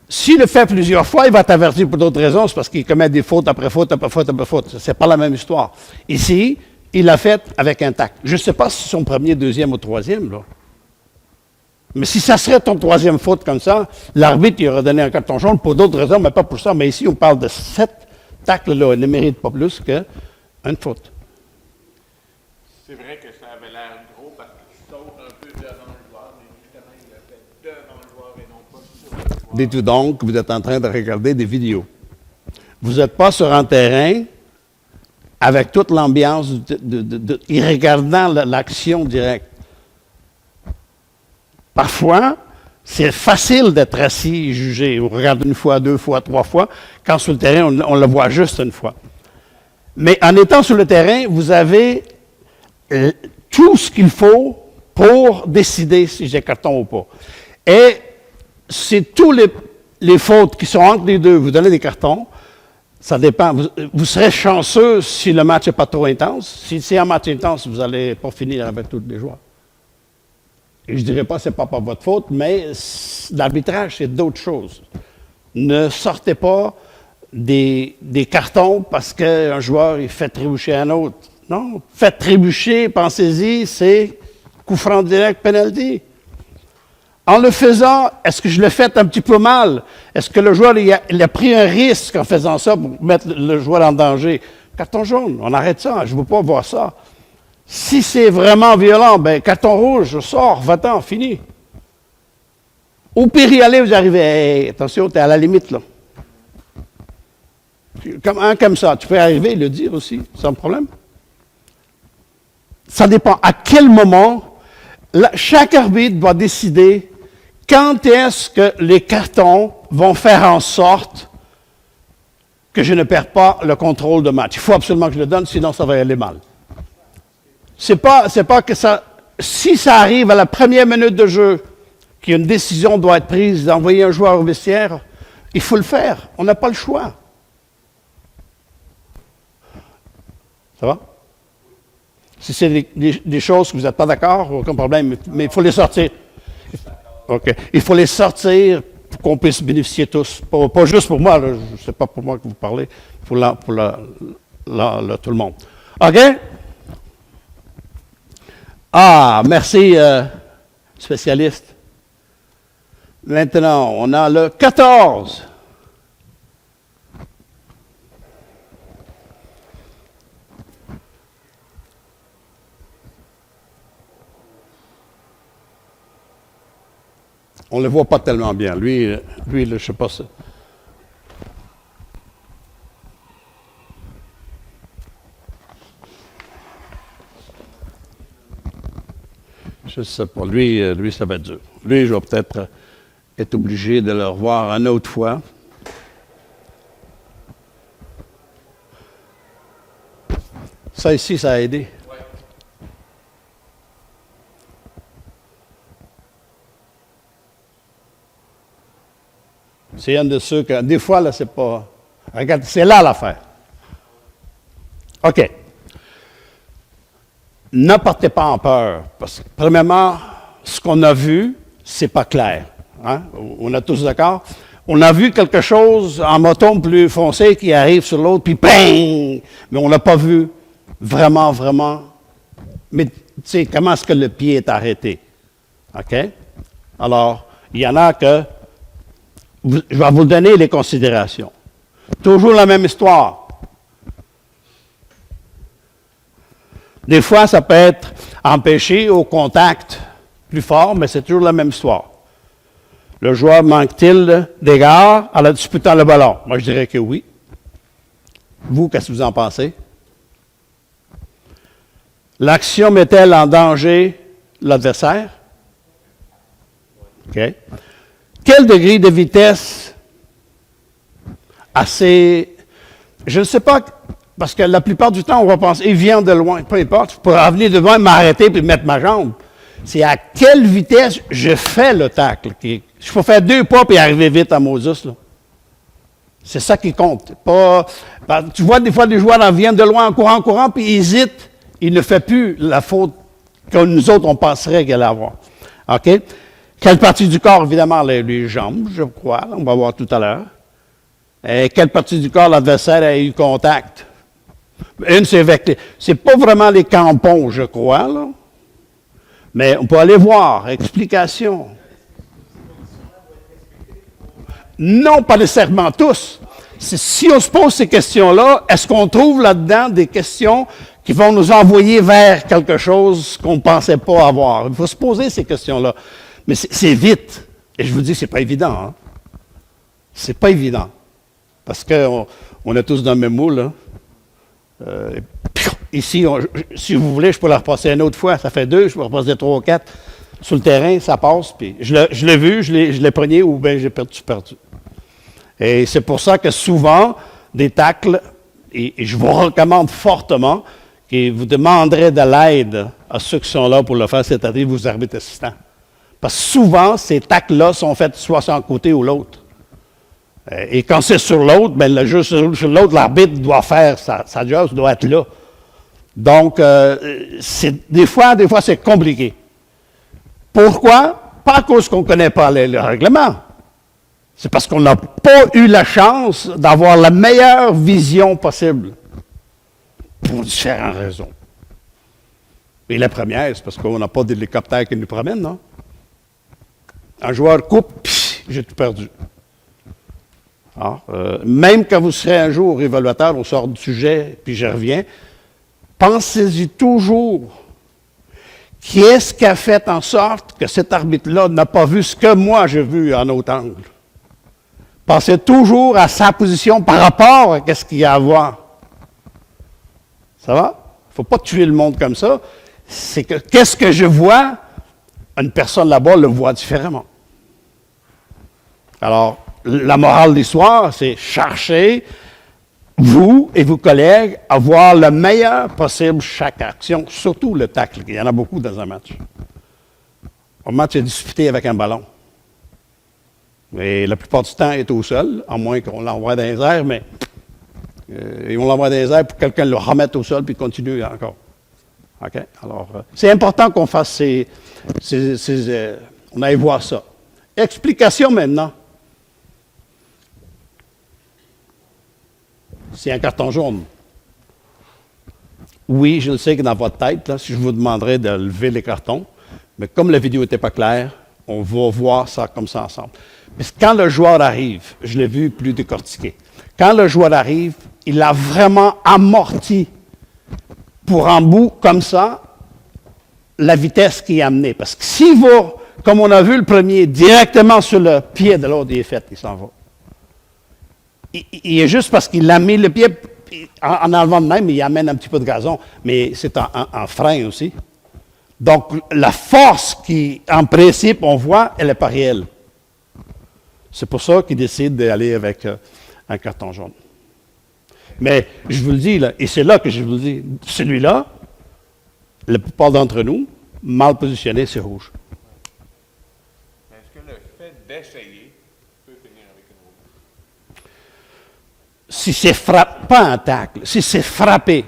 S'il le fait plusieurs fois, il va t'avertir pour d'autres raisons, c'est parce qu'il commet des fautes après faute, après faute, après faute. Ce n'est pas la même histoire. Ici, il l'a fait avec un tact. Je ne sais pas si c'est son premier, deuxième ou troisième, là. Mais si ça serait ton troisième faute comme ça, l'arbitre il aurait donné un carton jaune pour d'autres raisons, mais pas pour ça. Mais ici, on parle de 7 tacles-là. Il ne mérite pas plus qu'une faute. C'est vrai que ça avait l'air gros parce qu'il saute un peu devant le joueur, mais justement, il l'a fait devant le joueur et non pas sur le joueur. Dites-vous donc que vous êtes en train de regarder des vidéos. Vous n'êtes pas sur un terrain avec toute l'ambiance, y regardant l'action directe. Parfois, c'est facile d'être assis et jugé. On regarde une fois, 2 fois, 3 fois, quand sur le terrain, on le voit juste une fois. Mais en étant sur le terrain, vous avez tout ce qu'il faut pour décider si j'ai carton ou pas. Et c'est tous les fautes qui sont entre les deux, vous donnez des cartons, ça dépend. Vous serez chanceux si le match n'est pas trop intense. Si c'est un match intense, vous n'allez pas finir avec tous les joueurs. Et je ne dirais pas que ce n'est pas votre faute, mais l'arbitrage, c'est d'autres choses. Ne sortez pas des cartons parce qu'un joueur il fait trébucher un autre. Non, faites trébucher, pensez-y, c'est coup franc direct, penalty. En le faisant, est-ce que je l'ai fait un petit peu mal? Est-ce que le joueur il a pris un risque en faisant ça pour mettre le joueur en danger? Carton jaune, on arrête ça, je ne veux pas voir ça. Si c'est vraiment violent, ben carton rouge, je sors, va-t'en, fini. Au pire, y aller, vous arrivez, hey, attention, tu es à la limite, là. Comme ça, tu peux arriver et le dire aussi, sans problème. Ça dépend à quel moment, chaque arbitre doit décider quand est-ce que les cartons vont faire en sorte que je ne perds pas le contrôle de match. Il faut absolument que je le donne, sinon ça va aller mal. C'est pas que ça... Si ça arrive à la première minute de jeu, qu'une décision doit être prise d'envoyer un joueur au vestiaire, il faut le faire. On n'a pas le choix. Ça va? Si c'est des choses que vous n'êtes pas d'accord, aucun problème, mais il faut les sortir. OK. Il faut les sortir pour qu'on puisse bénéficier tous. Pas juste pour moi, là, je ne sais pas pour moi que vous parlez, pour tout le monde. OK? Ah, merci, spécialiste. Maintenant, on a le 14. On ne le voit pas tellement bien. Lui je ne sais pas ça. Je ne sais pas. Lui, ça va être dur. Lui, je vais peut-être être obligé de le revoir une autre fois. Ça ici, ça a aidé. C'est un de ceux que, des fois, là, c'est pas... Regarde, c'est là l'affaire. OK. Ne partez pas en peur, parce que, premièrement, ce qu'on a vu, c'est pas clair. Hein? On est tous d'accord? On a vu quelque chose en moton plus foncé qui arrive sur l'autre, puis bang! Mais on n'a pas vu vraiment. Mais, tu sais, comment est-ce que le pied est arrêté? OK? Alors, il y en a que... Je vais vous donner les considérations. Toujours la même histoire. Des fois, ça peut être empêché au contact plus fort, mais c'est toujours la même histoire. Le joueur manque-t-il d'égards en la disputant le ballon? Moi, je dirais que oui. Vous, qu'est-ce que vous en pensez? L'action met-elle en danger l'adversaire? OK. Quel degré de vitesse assez... Je ne sais pas, parce que la plupart du temps, on va penser, il vient de loin, peu importe, je pourrais venir de loin, m'arrêter et mettre ma jambe. C'est à quelle vitesse je fais le tacle. Je peux faire 2 pas et arriver vite à Moses, là. C'est ça qui compte. Tu vois des fois des joueurs viennent de loin en courant, puis ils hésitent. Ils ne font plus la faute que nous autres, on penserait qu'elle allait avoir. OK? Quelle partie du corps, évidemment, les jambes, je crois, on va voir tout à l'heure. Et quelle partie du corps l'adversaire a eu contact? Une, c'est pas vraiment les crampons, je crois, là. Mais on peut aller voir, explication. Non, pas nécessairement tous. Si on se pose ces questions-là, est-ce qu'on trouve là-dedans des questions qui vont nous envoyer vers quelque chose qu'on ne pensait pas avoir? Il faut se poser ces questions-là. Mais c'est vite. Et je vous dis, c'est pas évident. Hein? C'est pas évident. Parce qu'on est tous dans le même moule. Hein? Ici, si vous voulez, je peux la repasser une autre fois. Ça fait 2, je peux repasser 3 ou 4. Sur le terrain, ça passe. Puis je l'ai vu, je l'ai pogné ou bien j'ai perdu. Et c'est pour ça que souvent, des tacles, et je vous recommande fortement, que vous demanderez de l'aide à ceux qui sont là pour le faire, c'est-à-dire vos arbitres assistants. Parce que souvent, ces tacles-là sont faits soit sur un côté ou l'autre. Et quand c'est sur l'autre, bien, le jeu sur l'autre, l'arbitre doit faire sa job, doit être là. Donc, des fois, c'est compliqué. Pourquoi? Pas à cause qu'on ne connaît pas le règlement. C'est parce qu'on n'a pas eu la chance d'avoir la meilleure vision possible. Pour différentes raisons. Et la première, c'est parce qu'on n'a pas d'hélicoptère qui nous promène, non? Un joueur coupe, j'ai tout perdu. Même quand vous serez un jour évaluateur, on sort du sujet, puis je reviens, pensez-y toujours. Qui est-ce qui a fait en sorte que cet arbitre-là n'a pas vu ce que moi j'ai vu en autre angle? Pensez toujours à sa position par rapport à ce qu'il y a à voir. Ça va? Il ne faut pas tuer le monde comme ça. C'est que qu'est-ce que je vois, une personne là-bas le voit différemment. Alors, la morale de l'histoire, c'est chercher, vous et vos collègues, à voir le meilleur possible chaque action, surtout le tacle. Il y en a beaucoup dans un match. Un match est disputé avec un ballon. Et la plupart du temps, il est au sol, à moins qu'on l'envoie dans les airs, mais on l'envoie dans les airs pour que quelqu'un le remette au sol puis continue encore. OK? Alors, c'est important qu'on fasse on aille voir ça. Explication maintenant. C'est un carton jaune. Oui, je le sais que dans votre tête, là, si je vous demanderais de lever les cartons, mais comme la vidéo n'était pas claire, on va voir ça comme ça ensemble. Mais quand le joueur arrive, je l'ai vu plus décortiqué, quand le joueur arrive, il a vraiment amorti pour en bout, comme ça, la vitesse qui est amenée. Parce que s'il va, comme on a vu le premier, directement sur le pied de l'autre, il est fait, il s'en va. Il est juste parce qu'il a mis le pied, en enlevant de même, il amène un petit peu de gazon, mais c'est en frein aussi. Donc, la force qui, en principe, on voit, elle n'est pas réelle. C'est pour ça qu'il décide d'aller avec un carton jaune. Mais je vous le dis, là, et c'est là que je vous le dis, celui-là, la plupart d'entre nous, mal positionné, c'est rouge. Mais est-ce que le fait d'essayer peut finir avec une rouge? Si c'est frappé, pas un tacle, si c'est frappé,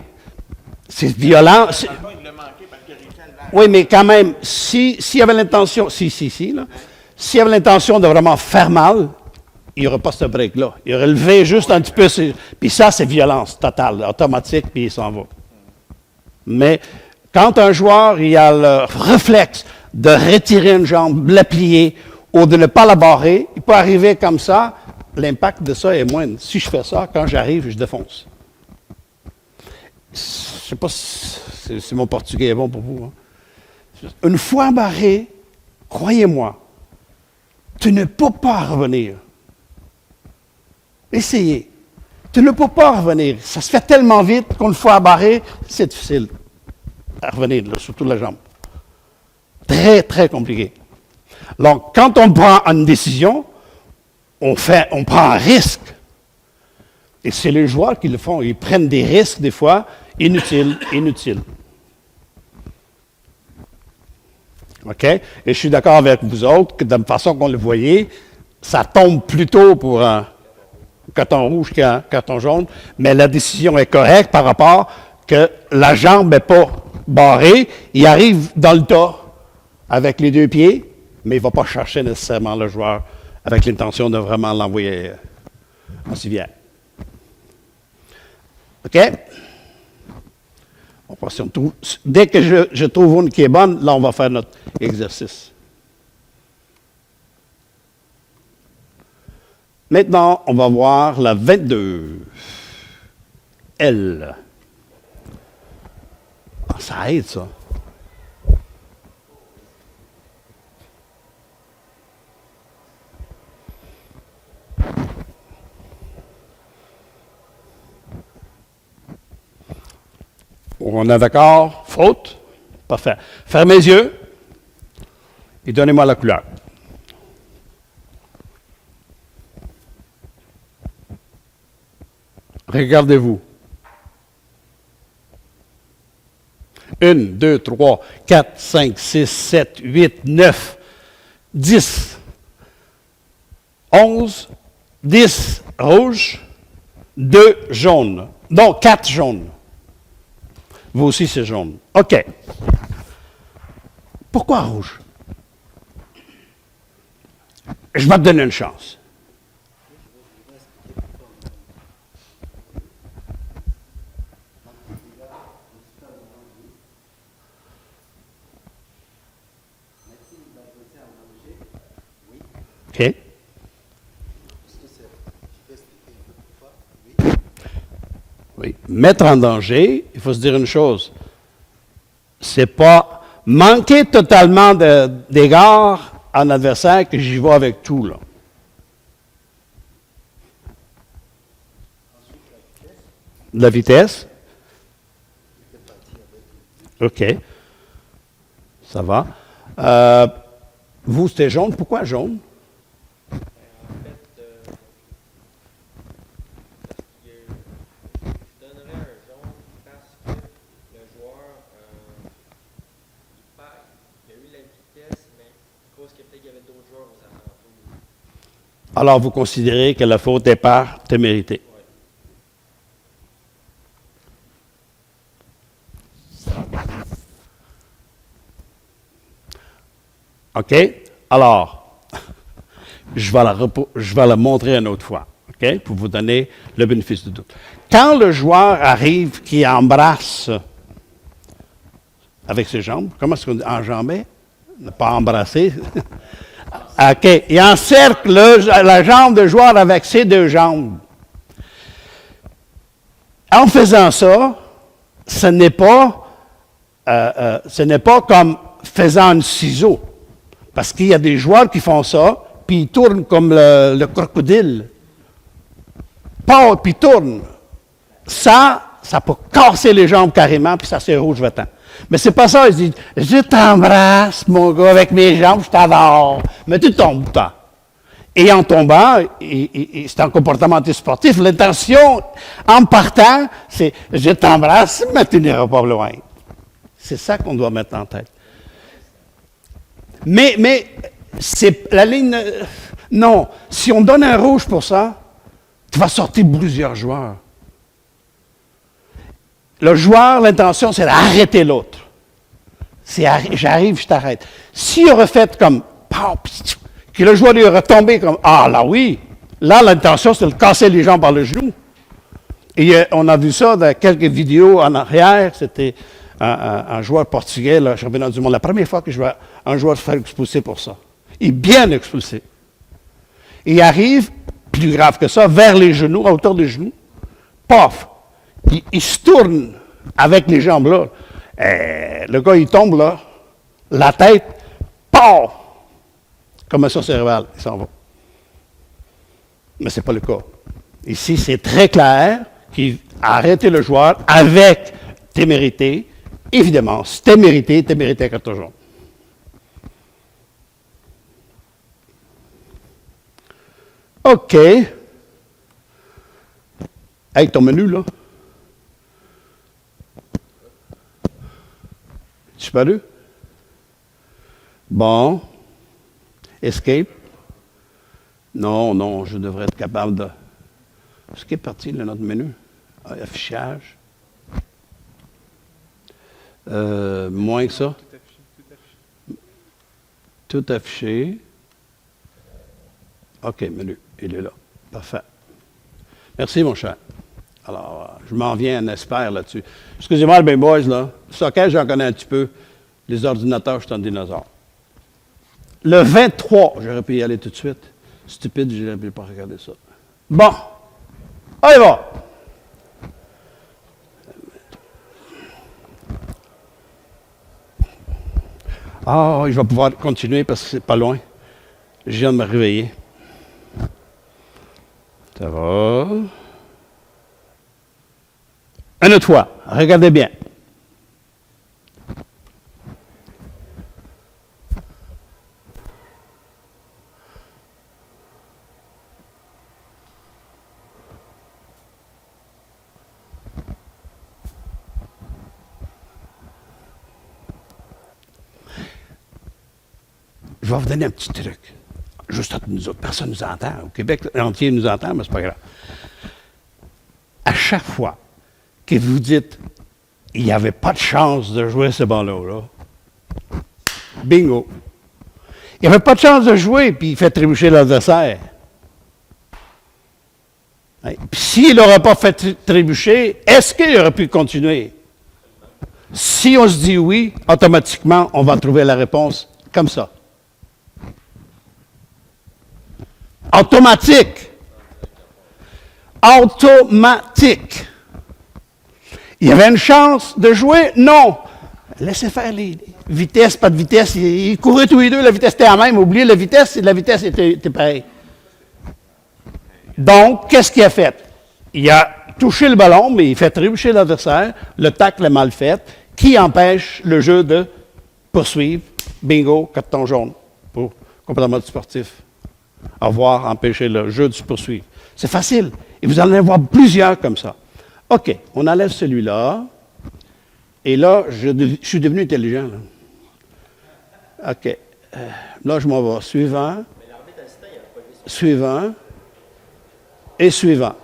c'est violent. Dans le fond, il l'a manqué parce qu'il a réussi à le battre. Oui, mais quand même, s'il y avait l'intention, s'il y avait l'intention de vraiment faire mal, il n'y aurait pas ce break-là. Il aurait levé juste un petit peu. Puis ça, c'est violence totale, automatique, puis il s'en va. Mais quand un joueur il a le réflexe de retirer une jambe, de la plier ou de ne pas la barrer, il peut arriver comme ça, l'impact de ça est moindre. Si je fais ça, quand j'arrive, je défonce. Je ne sais pas si mon portugais est bon pour vous. Hein. Une fois barré, croyez-moi, tu ne peux pas revenir. Essayez. Tu ne peux pas revenir. Ça se fait tellement vite qu'une fois barré, c'est difficile à revenir, là, surtout la jambe. Très, très compliqué. Donc, quand on prend une décision, on prend un risque. Et c'est les joueurs qui le font. Ils prennent des risques, des fois, inutiles. OK? Et je suis d'accord avec vous autres que de la façon qu'on le voyait, ça tombe plutôt pour un carton rouge qu'un carton jaune, mais la décision est correcte par rapport que la jambe n'est pas barrée. Il arrive dans le tas avec les deux pieds, mais il ne va pas chercher nécessairement le joueur avec l'intention de vraiment l'envoyer en civière. OK? Dès que je trouve une qui est bonne, là, on va faire notre exercice. Maintenant, on va voir la 22. L. Ah, ça aide, ça. On est d'accord? Faute? Parfait. Fermez les yeux et donnez-moi la couleur. Regardez-vous. 1, 2, 3, 4, 5, 6, 7, 8, 9, 10, 11, 10 rouges, 2 jaunes. Donc, 4 jaunes. Vous aussi, c'est jaune. OK. Pourquoi rouge? Je vais te donner une chance. OK? Oui. Mettre en danger, il faut se dire une chose. C'est pas manquer totalement d'égard à un adversaire que j'y vais avec tout, là. La vitesse? OK. Ça va. Vous, c'était jaune. Pourquoi jaune? En fait, je donnerais un jaune parce que le joueur, il a eu la vitesse, mais à cause que peut-être qu'il y avait d'autres joueurs aux alentours. Alors, vous considérez que la faute est par témérité. OK? Alors, je vais la montrer une autre fois, OK? Pour vous donner le bénéfice du doute. Quand le joueur arrive qui embrasse avec ses jambes, comment est-ce qu'on dit? Enjamber? Ne pas embrasser. OK. Il encercle la jambe de joueur avec ses deux jambes. En faisant ça, ce n'est pas comme faisant un ciseau. Parce qu'il y a des joueurs qui font ça, puis ils tournent comme le crocodile. Puis ils tournent. Ça peut casser les jambes carrément, puis ça c'est rouge votant. Mais c'est pas ça, ils disent « Je t'embrasse, mon gars, avec mes jambes, je t'adore. » Mais tu tombes pas. Et en tombant, c'est un comportement antisportif. L'intention, en partant, c'est « Je t'embrasse, mais tu n'iras pas loin. » C'est ça qu'on doit mettre en tête. Mais c'est la ligne... Non, si on donne un rouge pour ça, tu vas sortir plusieurs joueurs. Le joueur, l'intention, c'est d'arrêter l'autre. J'arrive, je t'arrête. S'il aurait fait comme... que le joueur lui aurait tombé comme... Ah, là oui. Là, l'intention, c'est de casser les jambes par le genou. Et on a vu ça dans quelques vidéos en arrière. C'était un joueur portugais, le championnat du monde. La première fois que je vois un joueur se faire expulser pour ça. Il est bien expulsé. Il arrive, plus grave que ça, vers les genoux, à hauteur des genoux. Paf! Il se tourne avec les jambes là. Le gars, il tombe là. La tête, paf! Commotion cérébrale, il s'en va. Mais ce n'est pas le cas. Ici, c'est très clair qu'il a arrêté le joueur avec témérité. Évidemment, si témérité à 14 jours. OK. Hey, ton menu, là. Tu paru? Bon. Escape. Non, je devrais être capable de... Escape parti, là, notre menu. Affichage. Moins que ça. Tout affiché. OK, menu. Il est là. Parfait. Merci, mon cher. Alors, je m'en viens un expert là-dessus. Excusez-moi, les boys, là. Soccer, j'en connais un petit peu. Les ordinateurs, je suis un dinosaure. Le 23, j'aurais pu y aller tout de suite. Stupide, j'aurais pu pas regarder ça. Bon. Allez, va. Ah, je vais pouvoir continuer parce que c'est pas loin. Je viens de me réveiller. Ça va. Une autre fois. Regardez bien. Je vais vous donner un petit truc. Juste entre nous autres. Personne ne nous entend. Au Québec entier nous entend, mais ce n'est pas grave. À chaque fois que vous dites il n'y avait pas de chance de jouer ce ballon-là, bingo. Il n'y avait pas de chance de jouer, puis il fait trébucher l'adversaire. Puis s'il n'aurait pas fait trébucher, est-ce qu'il aurait pu continuer? Si on se dit oui, automatiquement, on va trouver la réponse comme ça. Automatique. Automatique. Il y avait une chance de jouer? Non. Laissez faire les vitesses, pas de vitesse. Ils couraient tous les deux, la vitesse était la même. Oubliez la vitesse était pareille. Donc, qu'est-ce qu'il a fait? Il a touché le ballon, mais il fait trébucher l'adversaire. Le tacle est mal fait, qui empêche le jeu de poursuivre. Bingo, carton jaune pour comportement sportif. Au revoir, empêcher le jeu de se poursuivre. C'est facile. Et vous allez en avoir plusieurs comme ça. OK, on enlève celui-là. Et là, je suis devenu intelligent. Là. OK. Là, je m'en vais. Suivant. Suivant. Et suivant.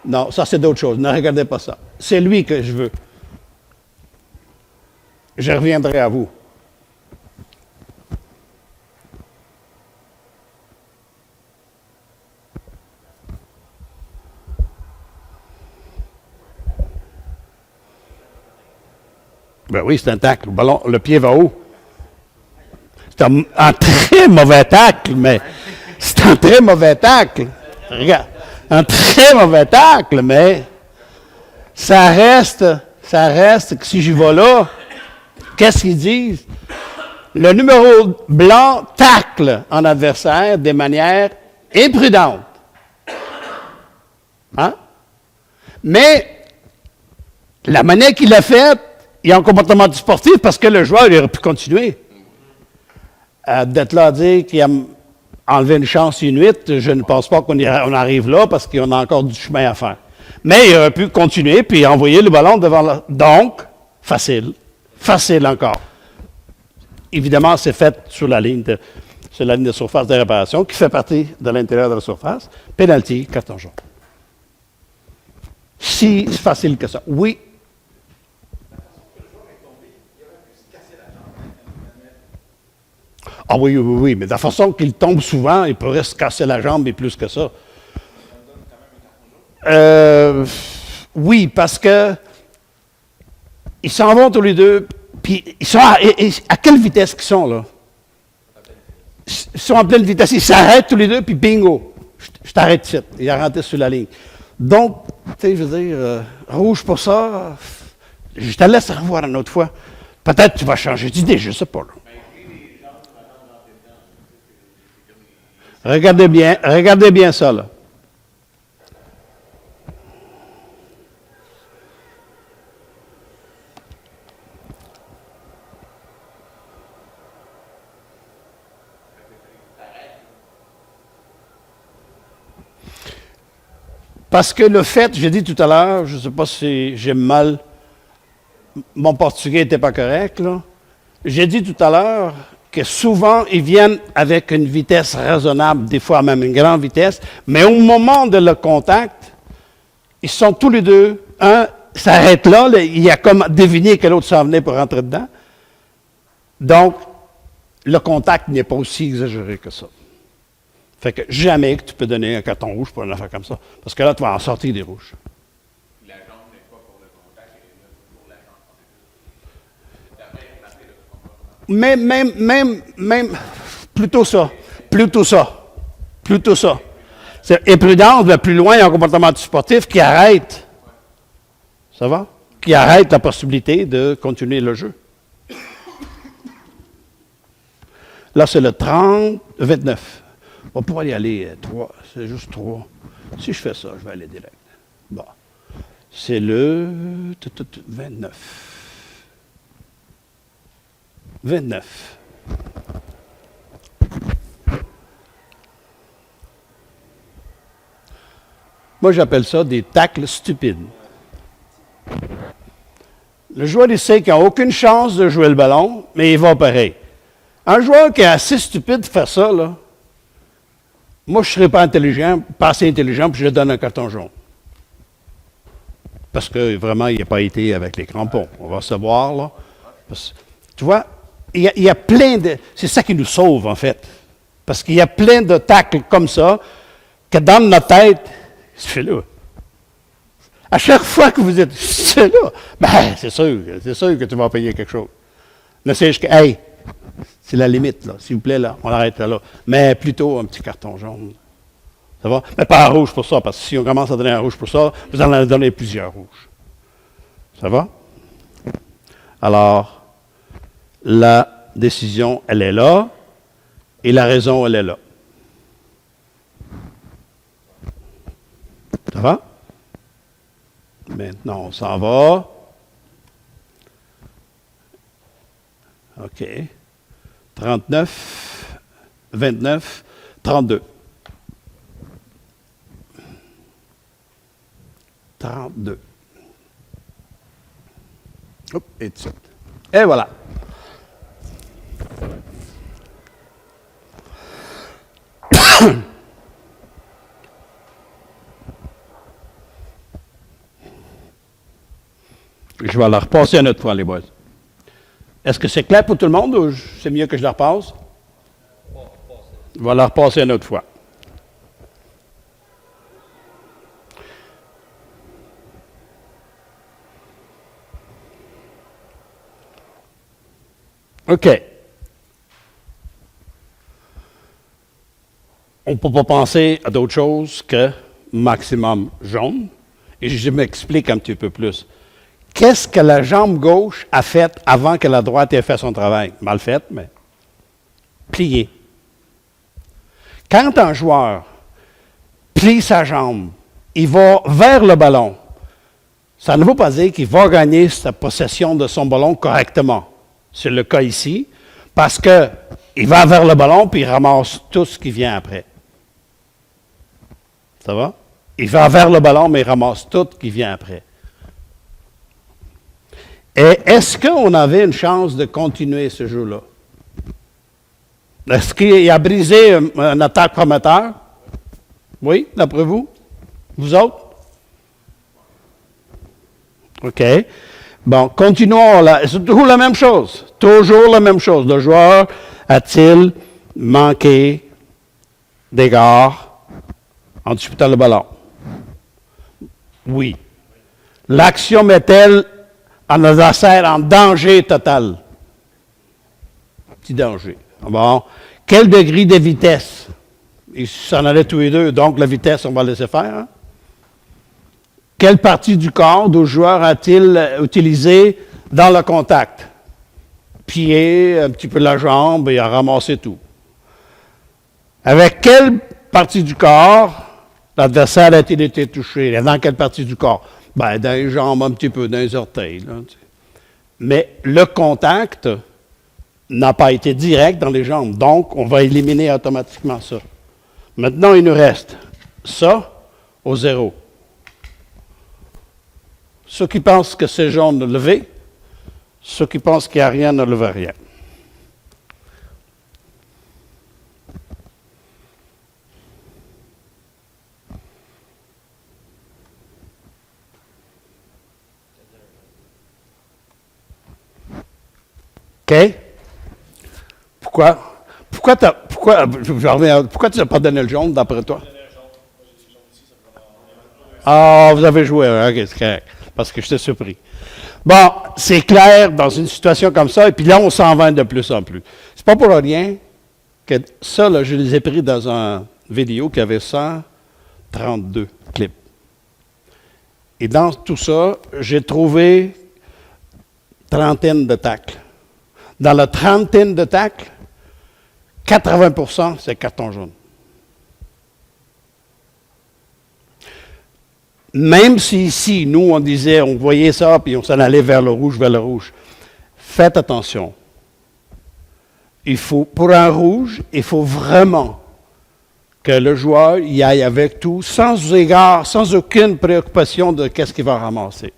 Non, ça, c'est d'autres choses. Ne regardez pas ça. C'est lui que je veux. Je reviendrai à vous. Ben oui, c'est un tacle. Le ballon, le pied va haut. C'est un très mauvais tacle, mais c'est un très mauvais tacle. Regarde, un très mauvais tacle, mais ça reste que si j'y vais là, qu'est-ce qu'ils disent? Le numéro blanc tacle en adversaire de manière imprudente. Hein? Mais la manière qu'il l'a faite, il y a un comportement sportif parce que le joueur il aurait pu continuer. D'être là à dire qu'il a enlevé une chance inuite, je ne pense pas qu'on arrive là parce qu'on a encore du chemin à faire. Mais il aurait pu continuer puis envoyer le ballon devant la... Donc, facile. Facile encore. Évidemment, c'est fait sur la ligne de surface de réparation qui fait partie de l'intérieur de la surface. Penalty, carton jaune. Si facile que ça. Oui. Ah oui, mais de la façon qu'il tombe souvent, il pourrait se casser la jambe et plus que ça. Oui, parce que ils s'en vont tous les deux, puis ils sont à quelle vitesse qu'ils sont, là? Ils sont en pleine vitesse, ils s'arrêtent tous les deux, puis bingo, je t'arrête ici. Il a rentré sur la ligne. Donc, tu sais, je veux dire, rouge pour ça, je te laisse revoir une autre fois. Peut-être que tu vas changer d'idée, je ne sais pas, là. Regardez bien ça, là. Parce que le fait, j'ai dit tout à l'heure, je ne sais pas si j'ai mal, mon portugais n'était pas correct, là. J'ai dit tout à l'heure que souvent, ils viennent avec une vitesse raisonnable, des fois même une grande vitesse, mais au moment de le contact, ils sont tous les deux, un s'arrête là, il a comme deviné que l'autre s'en venait pour rentrer dedans. Donc, le contact n'est pas aussi exagéré que ça. Fait que jamais que tu peux donner un carton rouge pour une affaire comme ça, parce que là, tu vas en sortir des rouges. La jambe n'est pas pour le contact, elle est là pour la jambe. Même, plutôt ça. C'est imprudence, mais plus loin, il y a un comportement sportif qui arrête. Ça va? Qui arrête la possibilité de continuer le jeu. Là, c'est le 29. On va pouvoir y aller 3, c'est juste 3. Si je fais ça, je vais aller direct. Bon. C'est le 29. 29. Moi, j'appelle ça des tacles stupides. Le joueur, il sait qu'il n'a aucune chance de jouer le ballon, mais il va pareil. Un joueur qui est assez stupide de faire ça, là, moi, je ne serais pas assez intelligent, puis je lui donne un carton jaune. Parce que vraiment, il n'a pas été avec les crampons. On va se voir, là. Tu vois, il y a plein de... C'est ça qui nous sauve, en fait. Parce qu'il y a plein de tacles comme ça, que dans notre tête, c'est là. À chaque fois que vous êtes, c'est là, ben, c'est sûr que tu vas payer quelque chose. Ne sais-je que, hey, C'est la limite, là. S'il vous plaît, là, on arrête là. Mais plutôt un petit carton jaune. Ça va? Mais pas un rouge pour ça, parce que si on commence à donner un rouge pour ça, vous en allez donner plusieurs rouges. Ça va? Alors, la décision, elle est là, et la raison, elle est là. Ça va? Maintenant, on s'en va. OK. 39, 29, 32. 32. Hop, et tout. Et voilà. Je vais la repasser une autre fois, les boys. Est-ce que c'est clair pour tout le monde ou c'est mieux que je la repasse? Je vais la repasser une autre fois. OK. On ne peut pas penser à d'autre chose que maximum jaune. Et je m'explique un petit peu plus. Qu'est-ce que la jambe gauche a fait avant que la droite ait fait son travail? Mal fait, mais plié. Quand un joueur plie sa jambe, il va vers le ballon. Ça ne veut pas dire qu'il va gagner sa possession de son ballon correctement. C'est le cas ici, parce qu'il va vers le ballon puis il ramasse tout ce qui vient après. Ça va? Il va vers le ballon, mais il ramasse tout ce qui vient après. Et est-ce qu'on avait une chance de continuer ce jeu-là? Est-ce qu'il a brisé une attaque prometteur? Oui, d'après vous? Vous autres? OK. Bon, continuons. C'est toujours la même chose. Toujours la même chose. Le joueur a-t-il manqué d'égard en disputant le ballon? Oui. L'action met-elle un adversaire en danger total? Petit danger. Bon. Quel degré de vitesse? Ils s'en allaient tous les deux, donc la vitesse, on va laisser faire. Hein? Quelle partie du corps du joueur a-t-il utilisé dans le contact? Pied, un petit peu la jambe, et il a ramassé tout. Avec quelle partie du corps l'adversaire a-t-il été touché? Dans quelle partie du corps? Ben, dans les jambes, un petit peu, dans les orteils. Là, mais le contact n'a pas été direct dans les jambes. Donc, on va éliminer automatiquement ça. Maintenant, il nous reste ça au 0. Ceux qui pensent que c'est jaune, ne levez. Ceux qui pensent qu'il n'y a rien, ne levez rien. OK? Pourquoi tu n'as pas donné le jaune, d'après toi? Ah, vous avez joué. OK, c'est correct. Parce que j'étais surpris. Bon, c'est clair dans une situation comme ça, et puis là, on s'en va de plus en plus. C'est pas pour rien que ça, là, je les ai pris dans une vidéo qui avait 132 clips. Et dans tout ça, j'ai trouvé trentaine de tacles. Dans la trentaine de tacles, 80%, c'est carton jaune. Même si ici, nous, on disait, on voyait ça, puis on s'en allait vers le rouge. Faites attention. Pour un rouge, il faut vraiment que le joueur y aille avec tout, sans égard, sans aucune préoccupation de qu'est-ce qu'il va ramasser.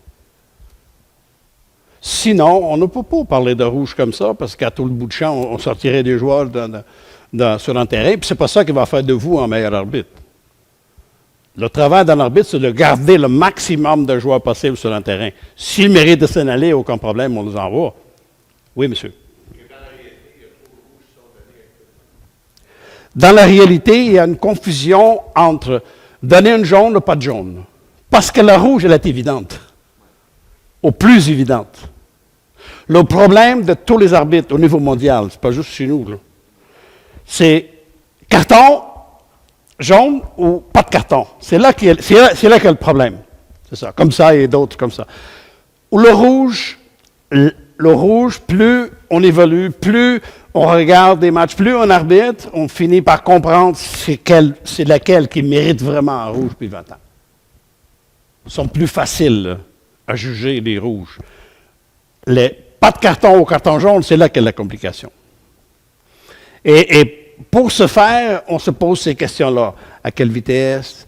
Sinon, on ne peut pas parler de rouge comme ça, parce qu'à tout le bout de champ, on sortirait des joueurs sur un terrain, puis c'est pas ça qui va faire de vous un meilleur arbitre. Le travail d'un arbitre, c'est de garder le maximum de joueurs possible sur un terrain. S'ils méritent de s'en aller, aucun problème, on les envoie. Oui, monsieur. Dans la réalité, il y a une confusion entre donner une jaune ou pas de jaune. Parce que la rouge, elle est évidente. Au plus évidente. Le problème de tous les arbitres au niveau mondial, c'est pas juste chez nous, là, c'est carton, jaune ou pas de carton. C'est là qu'il y a le problème. C'est ça, comme ça et d'autres comme ça. Ou le rouge, plus on évolue, plus on regarde des matchs, plus on arbitre, on finit par comprendre c'est laquelle qui mérite vraiment un rouge puis 20 ans. Ils sont plus faciles là, à juger les rouges. Les pas de carton au carton jaune, c'est là qu'est la complication. Et pour ce faire, on se pose ces questions-là. À quelle vitesse?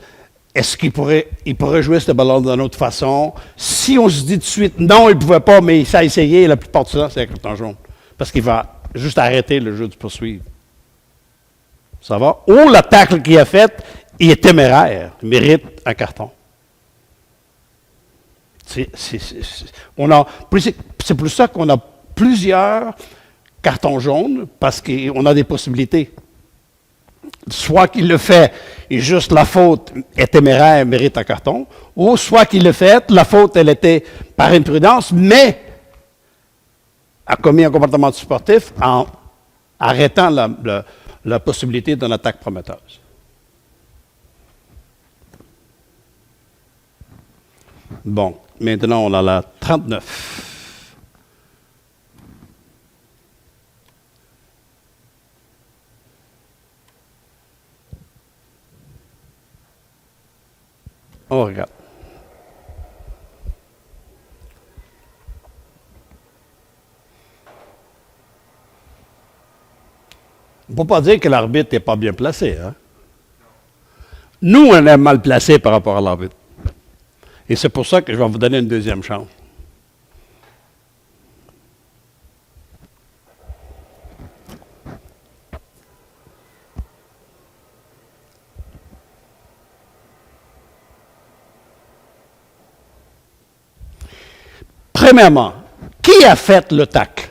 Est-ce qu'il pourrait jouer ce ballon d'une autre façon? Si on se dit de suite, non, il ne pouvait pas, mais ça a essayé, la plupart du temps, c'est un carton jaune. Parce qu'il va juste arrêter le jeu de poursuivre. Ça va? Ou le tacle qu'il a fait, il est téméraire. Il mérite un carton. C'est pour ça qu'on a plusieurs cartons jaunes, parce qu'on a des possibilités. Soit qu'il le fait et juste la faute est téméraire, mérite un carton, ou soit qu'il le fait, la faute, elle était par imprudence, mais a commis un comportement sportif en arrêtant la possibilité d'une attaque prometteuse. Bon, maintenant on a la 39. On regarde. On ne peut pas dire que l'arbitre n'est pas bien placé. Hein? Nous, on est mal placés par rapport à l'arbitre. Et c'est pour ça que je vais vous donner une deuxième chance. Premièrement, qui a fait le tac?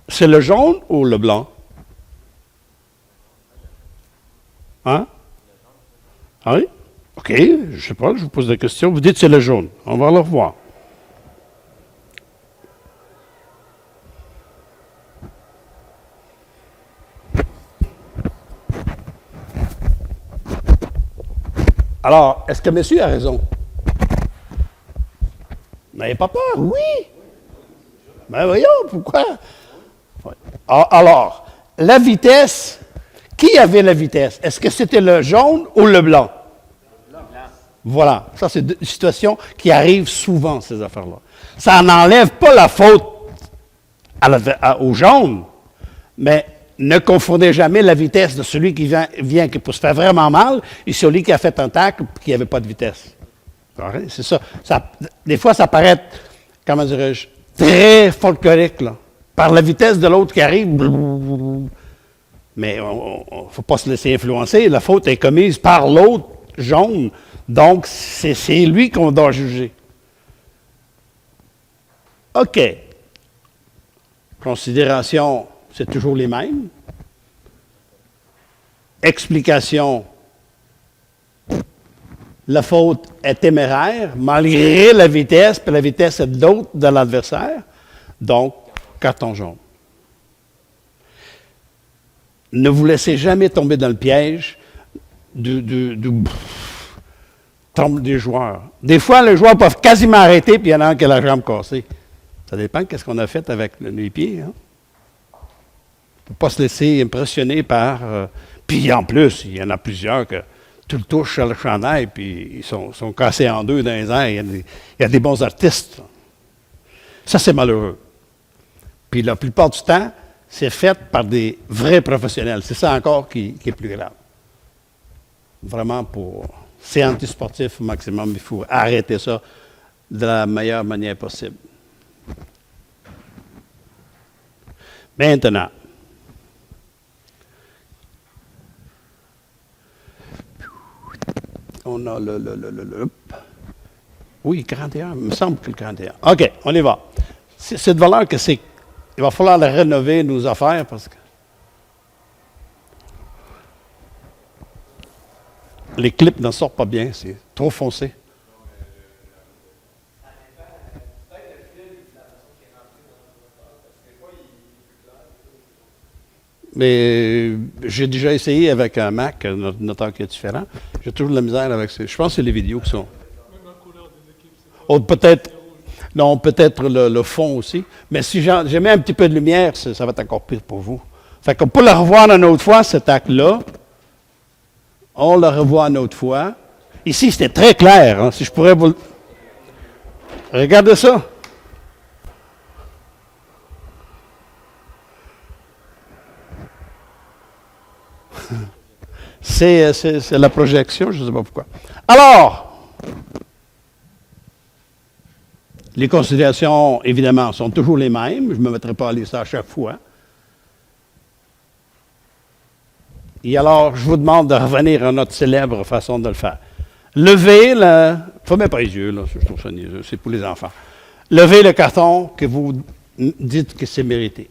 C'est le jaune ou le blanc? Hein? Ah oui? OK, je ne sais pas, je vous pose la question. Vous dites c'est le jaune. On va le revoir. Alors, est-ce que monsieur a raison? N'ayez pas peur, oui. Ben voyons, pourquoi? Alors, la vitesse, qui avait la vitesse? Est-ce que c'était le jaune ou le blanc? Voilà, ça c'est une situation qui arrive souvent, ces affaires-là. Ça n'enlève pas la faute au jaune, mais ne confondez jamais la vitesse de celui qui vient qui peut se faire vraiment mal et celui qui a fait un tacle et qui n'avait pas de vitesse. C'est ça. Des fois, ça paraît, comment dirais-je, très folklorique, là. Par la vitesse de l'autre qui arrive. Mais il ne faut pas se laisser influencer. La faute est commise par l'autre jaune. Donc, c'est lui qu'on doit juger. OK. Considération, c'est toujours les mêmes. Explication, la faute est téméraire, malgré la vitesse, puis la vitesse est d'autre de l'adversaire. Donc, carton jaune. Ne vous laissez jamais tomber dans le piège du des joueurs. Des fois, les joueurs peuvent quasiment arrêter, puis il y en a un qui a la jambe cassée. Ça dépend de ce qu'on a fait avec les pieds. Hein? Il ne faut pas se laisser impressionner par... puis en plus, il y en a plusieurs que tu le touches sur le chandail, puis ils sont cassés en deux dans les airs. Il y a des bons artistes. Ça, c'est malheureux. Puis la plupart du temps, c'est fait par des vrais professionnels. C'est ça encore qui est plus grave. Vraiment, c'est antisportif au maximum. Il faut arrêter ça de la meilleure manière possible. Maintenant, on a oui, 41, il me semble que le 41. OK, on y va. Cette valeur il va falloir la rénover, nos affaires, parce que les clips ne sortent pas bien, c'est trop foncé. Mais j'ai déjà essayé avec un Mac, un ordinateur qui est différent. J'ai toujours de la misère avec ça. Je pense que c'est les vidéos qui sont. Même la couleur des équipes, c'est pas Oh, peut-être. Non, peut-être le fond aussi. Mais si j'ai mis un petit peu de lumière, ça va être encore pire pour vous. Fait qu'on peut le revoir une autre fois, cet acte-là. On le revoit une autre fois. Ici, c'était très clair. Hein, si je pourrais vous. Regardez ça. C'est la projection, je ne sais pas pourquoi. Alors, les considérations, évidemment, sont toujours les mêmes. Je ne me mettrai pas à lire ça à chaque fois. Et alors, je vous demande de revenir à notre célèbre façon de le faire. Levez le... Fermez pas les yeux, là, je trouve ça niaiseux, c'est pour les enfants. Levez le carton que vous dites que c'est mérité.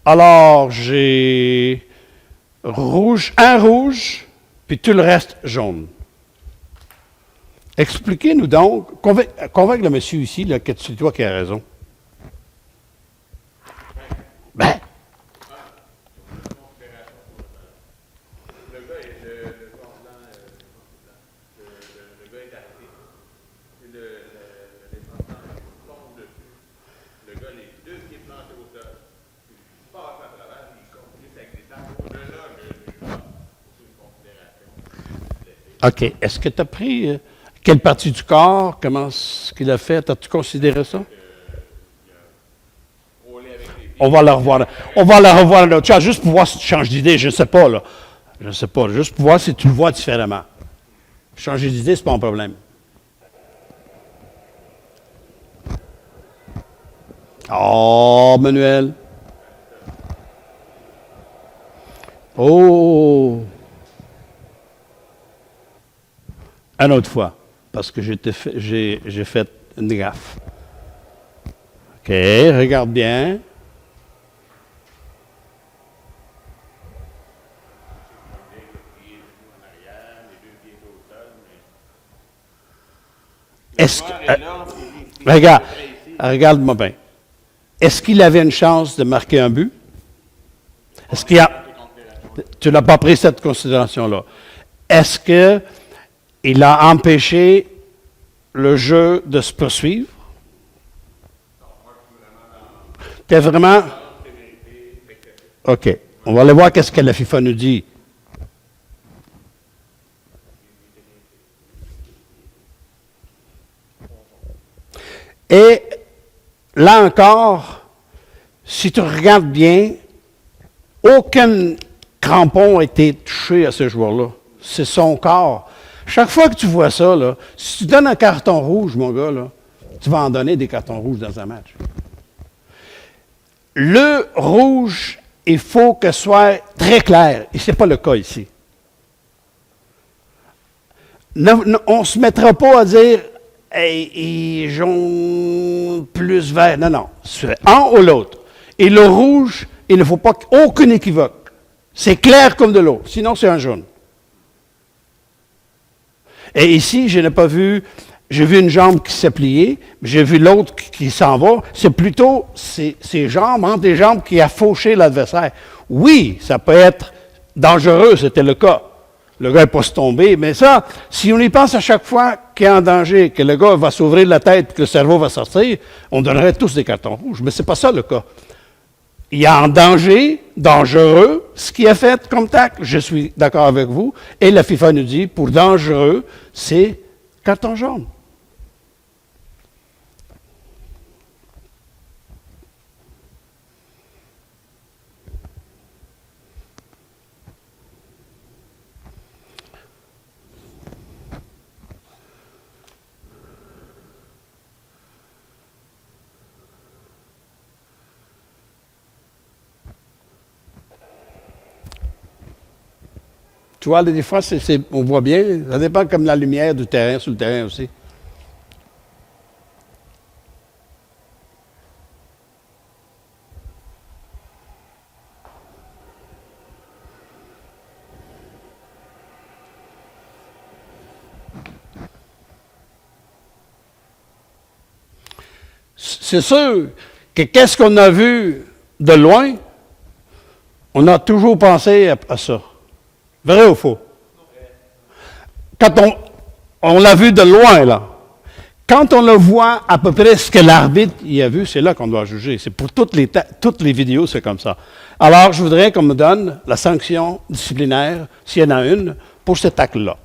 Alors, j'ai un rouge, puis tout le reste jaune. Expliquez-nous donc, convaincre le monsieur ici là, que c'est toi qui as raison. Ben, Le gars est le commandant, le gars est arrêté. Et les commandants tombent dessus. Le gars, les deux pieds plantés au sol. Il passe à travers, il continue avec des armes. Au-delà, c'est une considération. OK. Est-ce que tu as pris quelle partie du corps? Comment ce qu'il a fait? As-tu considéré ça? On va le revoir. On va le revoir un autre fois, juste pour voir si tu changes d'idée. Je ne sais pas, là. Je ne sais pas. Juste pour voir si tu le vois différemment. Changer d'idée, ce n'est pas un problème. Oh, Manuel. Oh. Une autre fois, parce que j'ai fait une gaffe. OK, regarde bien. Est-ce que, regarde-moi bien. Est-ce qu'il avait une chance de marquer un but? Est-ce qu'il a... Tu n'as pas pris cette considération-là. Est-ce qu'il a empêché le jeu de se poursuivre? T'es vraiment... OK. On va aller voir qu'est-ce que la FIFA nous dit. Et là encore, si tu regardes bien, aucun crampon a été touché à ce joueur-là. C'est son corps. Chaque fois que tu vois ça, là, si tu donnes un carton rouge, mon gars, là, tu vas en donner des cartons rouges dans un match. Le rouge, il faut que ce soit très clair. Et ce n'est pas le cas ici. On ne se mettra pas à dire et jaune plus vert. Non, non. C'est un ou l'autre. Et le rouge, il ne faut pas aucun équivoque. C'est clair comme de l'eau. Sinon, c'est un jaune. Et ici, je n'ai pas vu... J'ai vu une jambe qui s'est pliée, j'ai vu l'autre qui s'en va. C'est plutôt ces jambes, entre les jambes, qui a fauché l'adversaire. Oui, ça peut être dangereux, c'était le cas. Le gars n'est pas se tomber, mais ça, si on y pense à chaque fois qu'il est en danger, que le gars va s'ouvrir la tête, que le cerveau va sortir, on donnerait tous des cartons rouges. Mais ce n'est pas ça le cas. Il est en danger, dangereux, ce qui est fait comme tacle, je suis d'accord avec vous, et la FIFA nous dit, pour dangereux, c'est carton jaune. Tu vois, des fois, on voit bien. Ça dépend comme la lumière du terrain, sur le terrain aussi. C'est sûr qu'est-ce qu'on a vu de loin, on a toujours pensé à ça. Vrai ou faux? Quand on l'a vu de loin, là. Quand on le voit à peu près ce que l'arbitre y a vu, c'est là qu'on doit juger. C'est pour toutes les vidéos, c'est comme ça. Alors, je voudrais qu'on me donne la sanction disciplinaire, s'il y en a une, pour cet acte-là.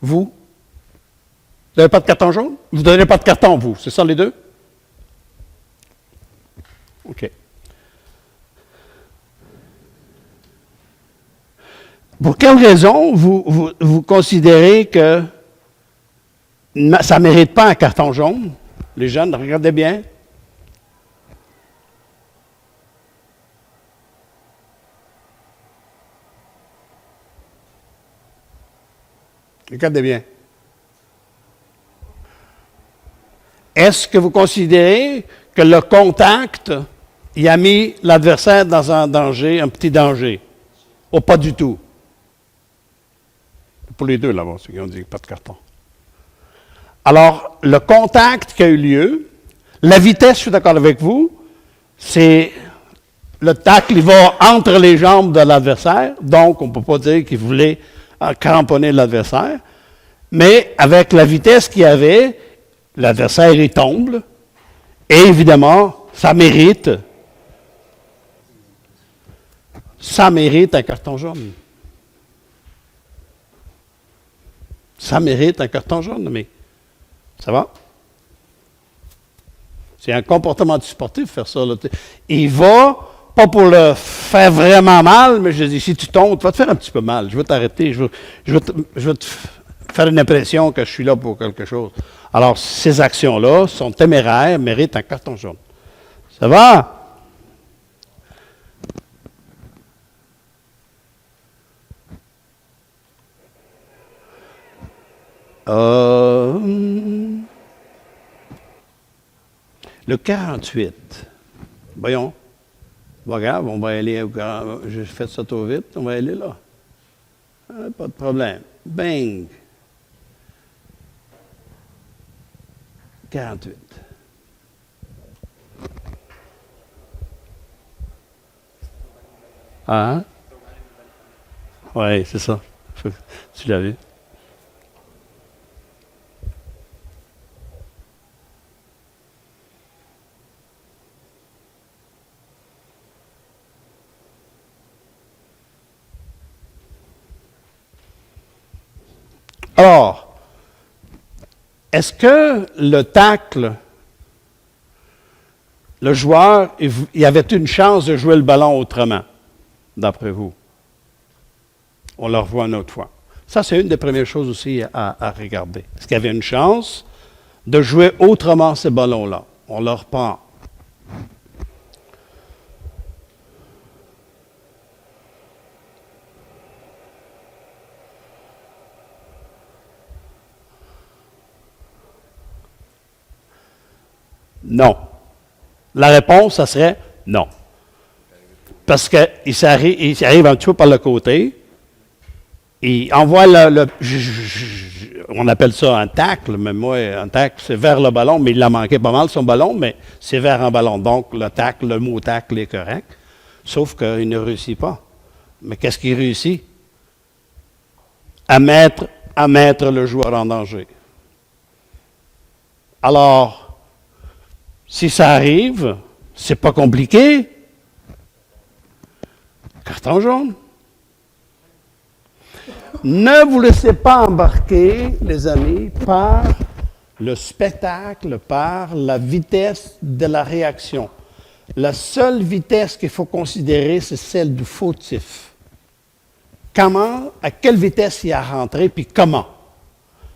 Vous? Vous n'avez pas de carton jaune? Vous ne donnez pas de carton, vous. C'est ça, les deux? OK. Pour quelle raison vous considérez que ça ne mérite pas un carton jaune? Les jeunes, regardez bien. Regardez bien. Est-ce que vous considérez que le contact y a mis l'adversaire dans un danger, un petit danger? Ou pas du tout? Pour les deux, là-bas, ceux qui ont dit pas de carton. Alors, le contact qui a eu lieu, la vitesse, je suis d'accord avec vous, c'est le tacle, il va entre les jambes de l'adversaire, donc on ne peut pas dire qu'il voulait cramponner l'adversaire, mais avec la vitesse qu'il y avait, l'adversaire, il tombe, et évidemment, ça mérite un carton jaune. Ça mérite un carton jaune, mais ça va? C'est un comportement du sportif, faire ça. Là. Il va, pas pour le faire vraiment mal, mais je dis, si tu tombes, tu vas te faire un petit peu mal. Je vais t'arrêter, je vais te faire une impression que je suis là pour quelque chose. Alors, ces actions-là sont téméraires, méritent un carton jaune. Ça va? Le 48. Voyons. Pas grave, on va aller au 40. J'ai fait ça trop vite, on va aller là. Pas de problème. Bang. 48. Ah? Oui, c'est ça. Tu l'as vu. Alors, est-ce que le tacle, le joueur, il avait une chance de jouer le ballon autrement, d'après vous? On le revoit une autre fois. Ça, c'est une des premières choses aussi à regarder. Est-ce qu'il y avait une chance de jouer autrement ce ballon-là? On le reprend. Non. La réponse, ça serait non. Parce qu'il arrive un petit peu par le côté, il envoie on appelle ça un tacle, mais moi, un tacle, c'est vers le ballon, mais il a manqué pas mal son ballon, mais c'est vers un ballon. Donc, le mot tacle est correct, sauf qu'il ne réussit pas. Mais qu'est-ce qu'il réussit? À mettre le joueur en danger. Alors, si ça arrive, c'est pas compliqué. Carton jaune. Ne vous laissez pas embarquer, les amis, par le spectacle, par la vitesse de la réaction. La seule vitesse qu'il faut considérer, c'est celle du fautif. Comment, à quelle vitesse il est rentré, puis comment.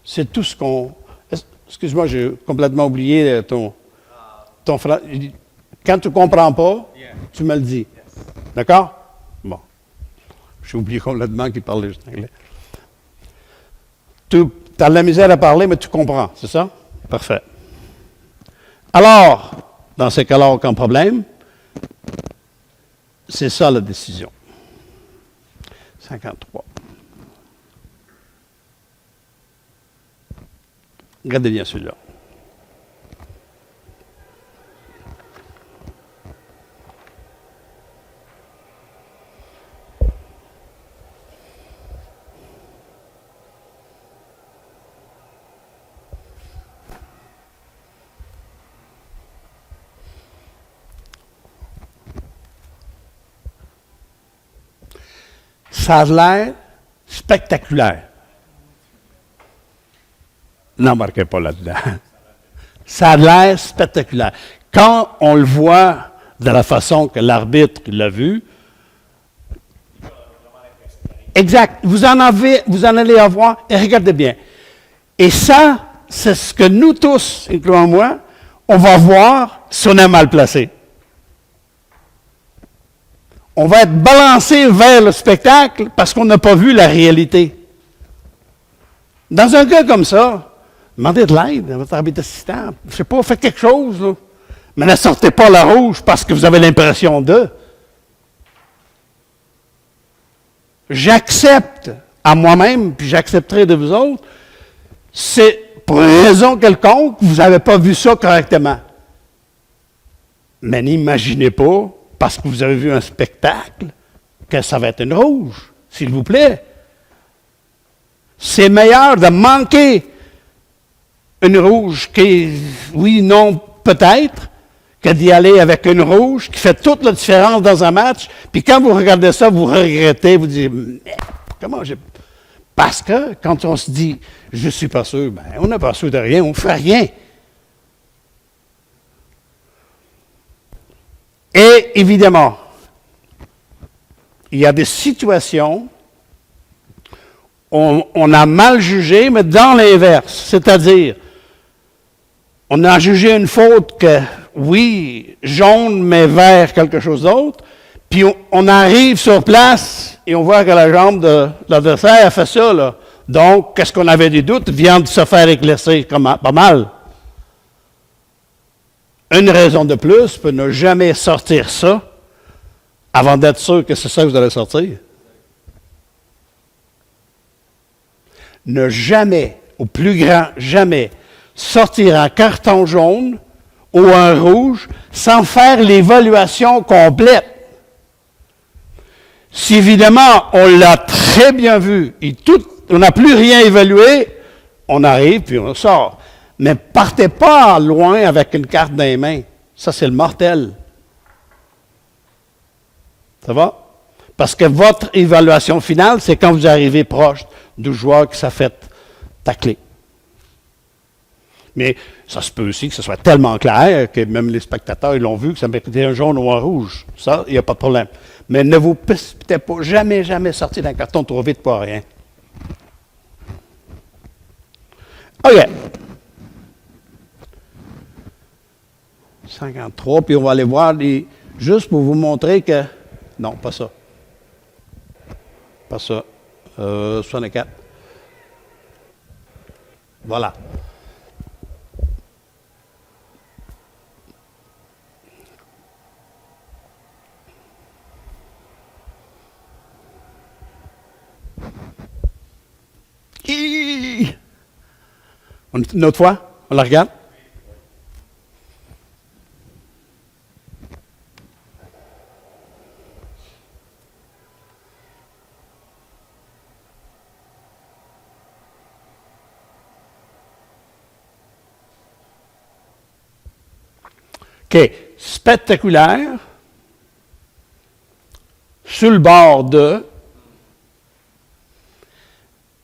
C'est tout ce qu'on... Excuse-moi, j'ai complètement oublié ton frère. Quand tu ne comprends pas, tu me le dis. D'accord? Bon. J'ai oublié complètement qu'il parlait juste anglais. Tu as de la misère à parler, mais tu comprends, c'est ça? Parfait. Alors, dans ces cas-là, aucun problème. C'est ça la décision. 53. Regardez bien celui-là. Ça a l'air spectaculaire. N'embarquez pas là-dedans. Ça a l'air spectaculaire. Quand on le voit de la façon que l'arbitre l'a vu, exact, vous en allez avoir, et regardez bien. Et ça, c'est ce que nous tous, incluant moi, on va voir si on est mal placé. On va être balancé vers le spectacle parce qu'on n'a pas vu la réalité. Dans un cas comme ça, demandez de l'aide à votre arbitre assistant. Je ne sais pas, faites quelque chose, là. Mais ne sortez pas la rouge parce que vous avez l'impression de. J'accepte à moi-même, puis j'accepterai de vous autres, c'est pour une raison quelconque, vous n'avez pas vu ça correctement. Mais n'imaginez pas, parce que vous avez vu un spectacle, que ça va être une rouge, s'il vous plaît. C'est meilleur de manquer une rouge qui, oui, non, peut-être, que d'y aller avec une rouge qui fait toute la différence dans un match. Puis quand vous regardez ça, vous regrettez, vous dites, comment j'ai... Parce que quand on se dit, je ne suis pas sûr, ben, on n'est pas sûr de rien, on ne fait rien. Et évidemment, il y a des situations où on a mal jugé, mais dans l'inverse. C'est-à-dire, on a jugé une faute que, oui, jaune, mais vert, quelque chose d'autre, puis on arrive sur place et on voit que la jambe de l'adversaire a fait ça, là. Donc, qu'est-ce qu'on avait des doutes? Vient de se faire éclaircir pas mal. Une raison de plus pour ne jamais sortir ça avant d'être sûr que c'est ça que vous allez sortir. Ne jamais, au plus grand jamais, sortir un carton jaune ou un rouge sans faire l'évaluation complète. Si évidemment on l'a très bien vu et on n'a plus rien évalué, on arrive puis on sort. Mais partez pas loin avec une carte dans les mains. Ça, c'est le mortel. Ça va? Parce que votre évaluation finale, c'est quand vous arrivez proche du joueur qui s'est fait tacler. Mais ça se peut aussi que ce soit tellement clair que même les spectateurs ils l'ont vu que ça méritait un jaune ou un rouge. Ça, il n'y a pas de problème. Mais ne vous précipitez pas, jamais sortir d'un carton trop vite pour rien. OK. 53, puis on va aller voir juste pour vous montrer que... Non, pas ça. Pas ça. 64. Voilà. Une autre fois, on la regarde. OK. Spectaculaire. Sur le bord de.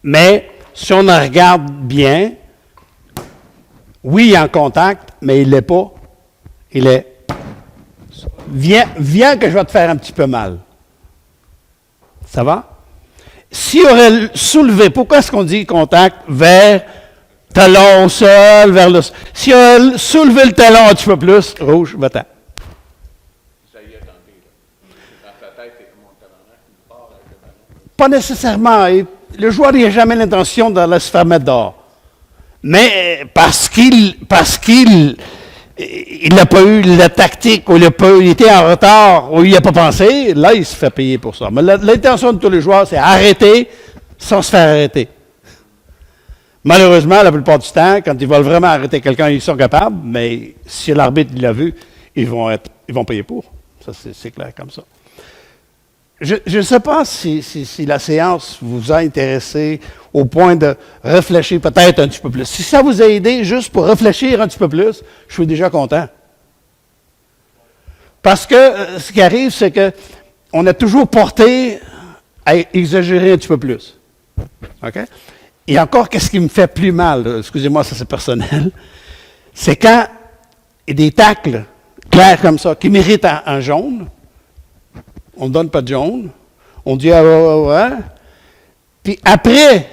Mais si on la regarde bien, oui, il est en contact, mais il ne l'est pas. Il est. Viens que je vais te faire un petit peu mal. Ça va? S'il aurait soulevé, pourquoi est-ce qu'on dit contact vers talon au sol, vers le sol? S'il a soulevé le talon un petit peu plus, rouge, va-t'en. Ça y est tenté, là. Dans sa tête, c'est comme mon talonneur qui part avec le ballon. Pas nécessairement. Le joueur n'a jamais l'intention de se faire mettre dehors. Mais parce qu'il n'a pas eu la tactique, ou il était en retard, ou il n'a pas pensé, là, il se fait payer pour ça. Mais l'intention de tous les joueurs, c'est arrêter sans se faire arrêter. Malheureusement, la plupart du temps, quand ils veulent vraiment arrêter quelqu'un, ils sont capables, mais si l'arbitre l'a vu, ils vont payer pour. Ça, c'est clair comme ça. Je ne sais pas si la séance vous a intéressé au point de réfléchir peut-être un petit peu plus. Si ça vous a aidé juste pour réfléchir un petit peu plus, je suis déjà content. Parce que ce qui arrive, c'est que on est toujours porté à exagérer un petit peu plus. OK? Et encore, qu'est-ce qui me fait plus mal, excusez-moi, ça c'est personnel, c'est quand il y a des tacles clairs comme ça, qui méritent un jaune, on ne donne pas de jaune, on dit ah ouais. Puis après,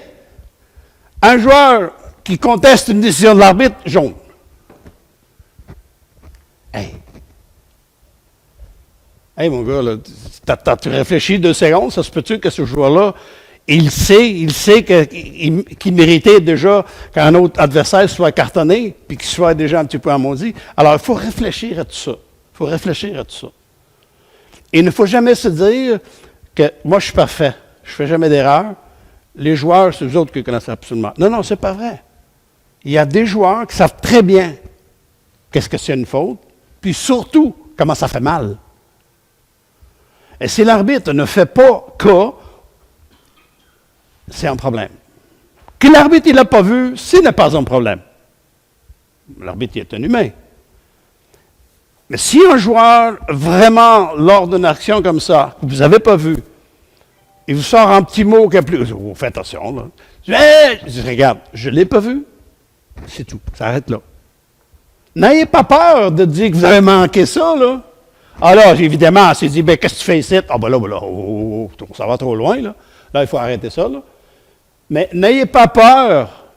un joueur qui conteste une décision de l'arbitre, jaune. Hey mon gars, tu réfléchis 2 secondes, ça se peut-tu que ce joueur-là, il sait qu'il méritait déjà qu'un autre adversaire soit cartonné, puis qu'il soit déjà un petit peu maudit. Alors, il faut réfléchir à tout ça. Et il ne faut jamais se dire que moi, je suis parfait, je ne fais jamais d'erreur. Les joueurs, c'est eux autres qui connaissent absolument. Non, c'est pas vrai. Il y a des joueurs qui savent très bien qu'est-ce que c'est une faute, puis surtout, comment ça fait mal. Et si l'arbitre ne fait pas cas, c'est un problème. Que l'arbitre ne l'a pas vu, ce n'est pas un problème. L'arbitre est un humain. Mais si un joueur, vraiment, lors d'une action comme ça, que vous n'avez pas vu, il vous sort un petit mot qui a plus... Oh, faites attention, là. Je dis, regarde, je ne l'ai pas vu. C'est tout. Ça arrête là. N'ayez pas peur de dire que vous avez manqué ça, là. Alors, évidemment, on s'est dit, qu'est-ce que tu fais ici? Ah, ça va trop loin, là. Là, il faut arrêter ça, là. Mais n'ayez pas peur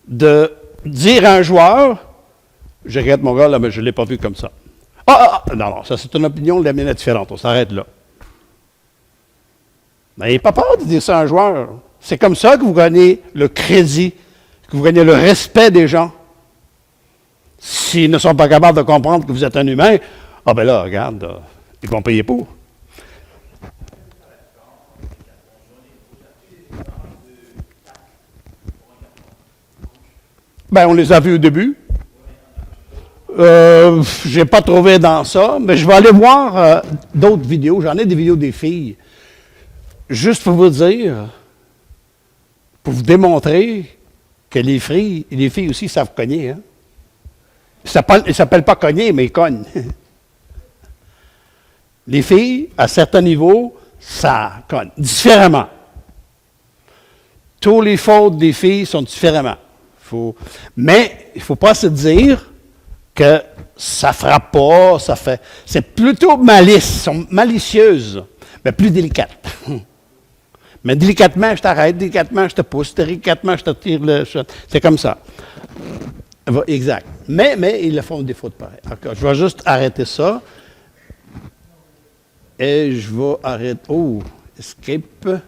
de dire à un joueur, je regrette mon gars, là, mais je ne l'ai pas vu comme ça. Non, ça c'est une opinion, la mienne est différente, on s'arrête là. N'ayez pas peur de dire ça à un joueur. C'est comme ça que vous gagnez le crédit, que vous gagnez le respect des gens. S'ils ne sont pas capables de comprendre que vous êtes un humain, là, regarde, ils vont payer pour. On les a vus au début. Je n'ai pas trouvé dans ça, mais je vais aller voir d'autres vidéos. J'en ai des vidéos des filles. Juste pour vous dire, pour vous démontrer que les filles aussi savent cogner. Hein? Ils ne s'appellent pas cogner, mais ils cognent. Les filles, à certains niveaux, ça cogne. Différemment. Tous les fautes des filles sont différemment. Mais il ne faut pas se dire que ça ne frappe pas, ça fait. C'est plutôt malice, sont malicieuses, mais plus délicates. Mais délicatement, je t'arrête, délicatement, je te pousse, délicatement, je te tire le. C'est comme ça. Exact. Mais ils le font des fautes pareilles. Alors, je vais juste arrêter ça. Et je vais arrêter. Escape.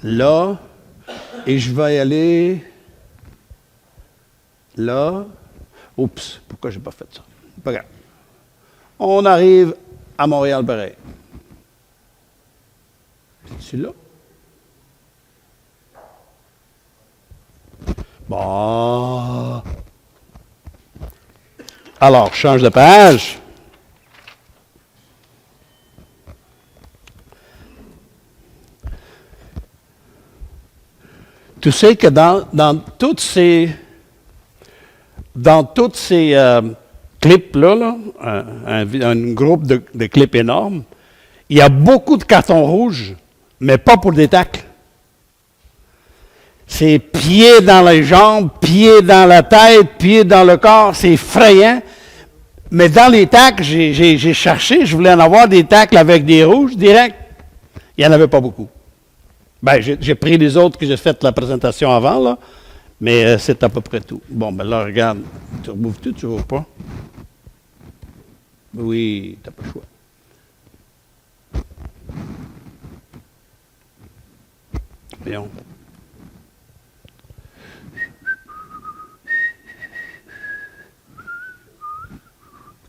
Là. Et je vais y aller. Là. Oups, pourquoi je n'ai pas fait ça? Pas grave. On arrive à Montréal pareil. C'est là? Bon. Alors, change de page. Tu sais que dans toutes ces clips-là, un groupe de clips énormes, il y a beaucoup de cartons rouges, mais pas pour des tacles. C'est pieds dans les jambes, pieds dans la tête, pieds dans le corps, c'est effrayant. Mais dans les tacles, j'ai cherché, je voulais en avoir des tacles avec des rouges direct. Il n'y en avait pas beaucoup. J'ai pris les autres que j'ai fait la présentation avant, là, mais c'est à peu près tout. Bon, là, regarde, tu removes tout, tu ne removes pas? Oui, tu n'as pas le choix. Voyons.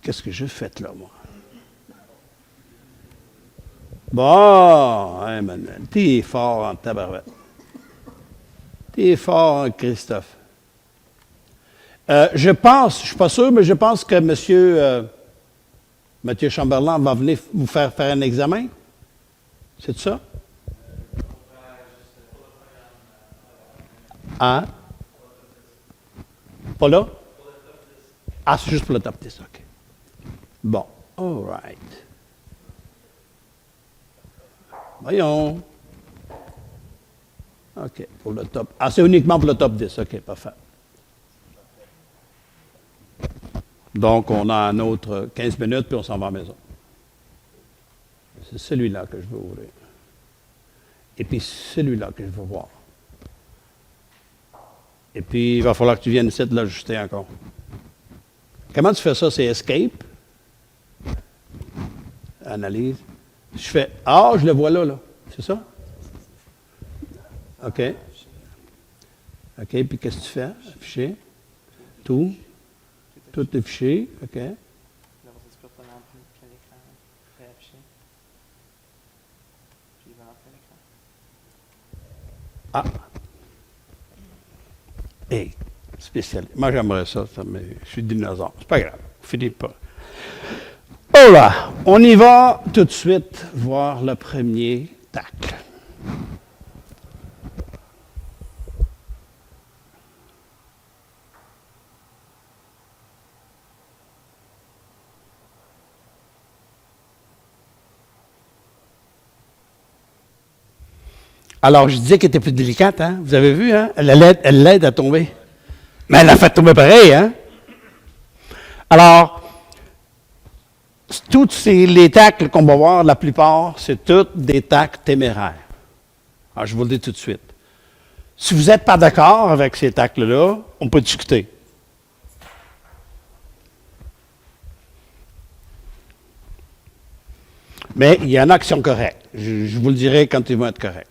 Qu'est-ce que j'ai fait là, moi? Bon, Emmanuel, t'es fort en tabarouette. T'es fort, hein, Christophe. Je pense, je ne suis pas sûr, mais je pense que M. Mathieu Chamberlain va venir vous faire un examen. C'est ça? Hein? Pas là? Ah, c'est juste pour le top 10, OK. Bon, all right. Voyons. OK, pour le top. Ah, c'est uniquement pour le top 10. OK, parfait. Donc, on a un autre 15 minutes, puis on s'en va à la maison. C'est celui-là que je veux ouvrir. Et puis, celui-là que je veux voir. Et puis, il va falloir que tu viennes ici de l'ajuster encore. Comment tu fais ça? C'est Escape. Analyse. Je fais, ah, je le vois là, là. C'est ça? OK. OK, puis qu'est-ce que tu fais? Afficher. Tout. Tout est fiché. OK. Ah. Hey, spécial. Moi, j'aimerais ça, mais je suis dinosaure. C'est pas grave. Finis pas. Oh là, on y va tout de suite voir le premier tacle. Alors, je disais qu'elle était plus délicate, hein? Vous avez vu, hein? Elle l'aide à tomber. Mais elle l'a fait tomber pareil, hein? Alors, tous les tacles qu'on va voir, la plupart, c'est tous des tacles téméraires. Alors, je vous le dis tout de suite. Si vous n'êtes pas d'accord avec ces tacles-là, on peut discuter. Mais il y en a qui sont corrects. Je vous le dirai quand ils vont être corrects.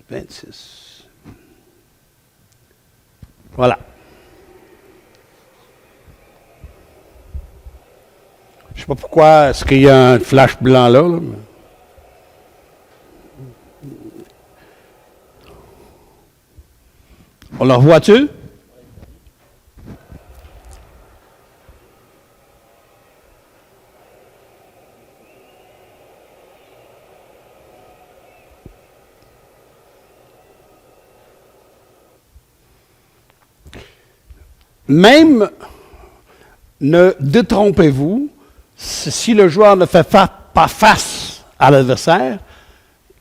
26. Voilà. Je ne sais pas pourquoi, est-ce qu'il y a un flash blanc là? Mais... On le revoit-tu? Même, ne détrompez-vous, si le joueur ne fait pas face à l'adversaire,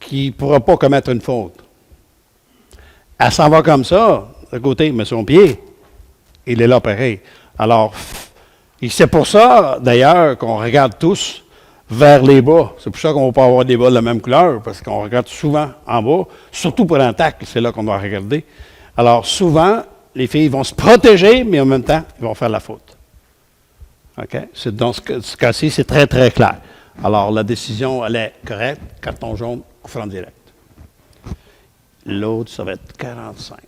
qu'il ne pourra pas commettre une faute. Elle s'en va comme ça, de côté, mais son pied, il est là pareil. Alors, c'est pour ça, d'ailleurs, qu'on regarde tous vers les bas. C'est pour ça qu'on ne va pas avoir des bas de la même couleur, parce qu'on regarde souvent en bas, surtout pour un tacle, c'est là qu'on doit regarder. Alors, souvent, les filles vont se protéger, mais en même temps, ils vont faire la faute. OK? Dans ce cas-ci, c'est très, très clair. Alors, la décision, elle est correcte. Carton jaune, coup franc direct. L'autre, ça va être 45.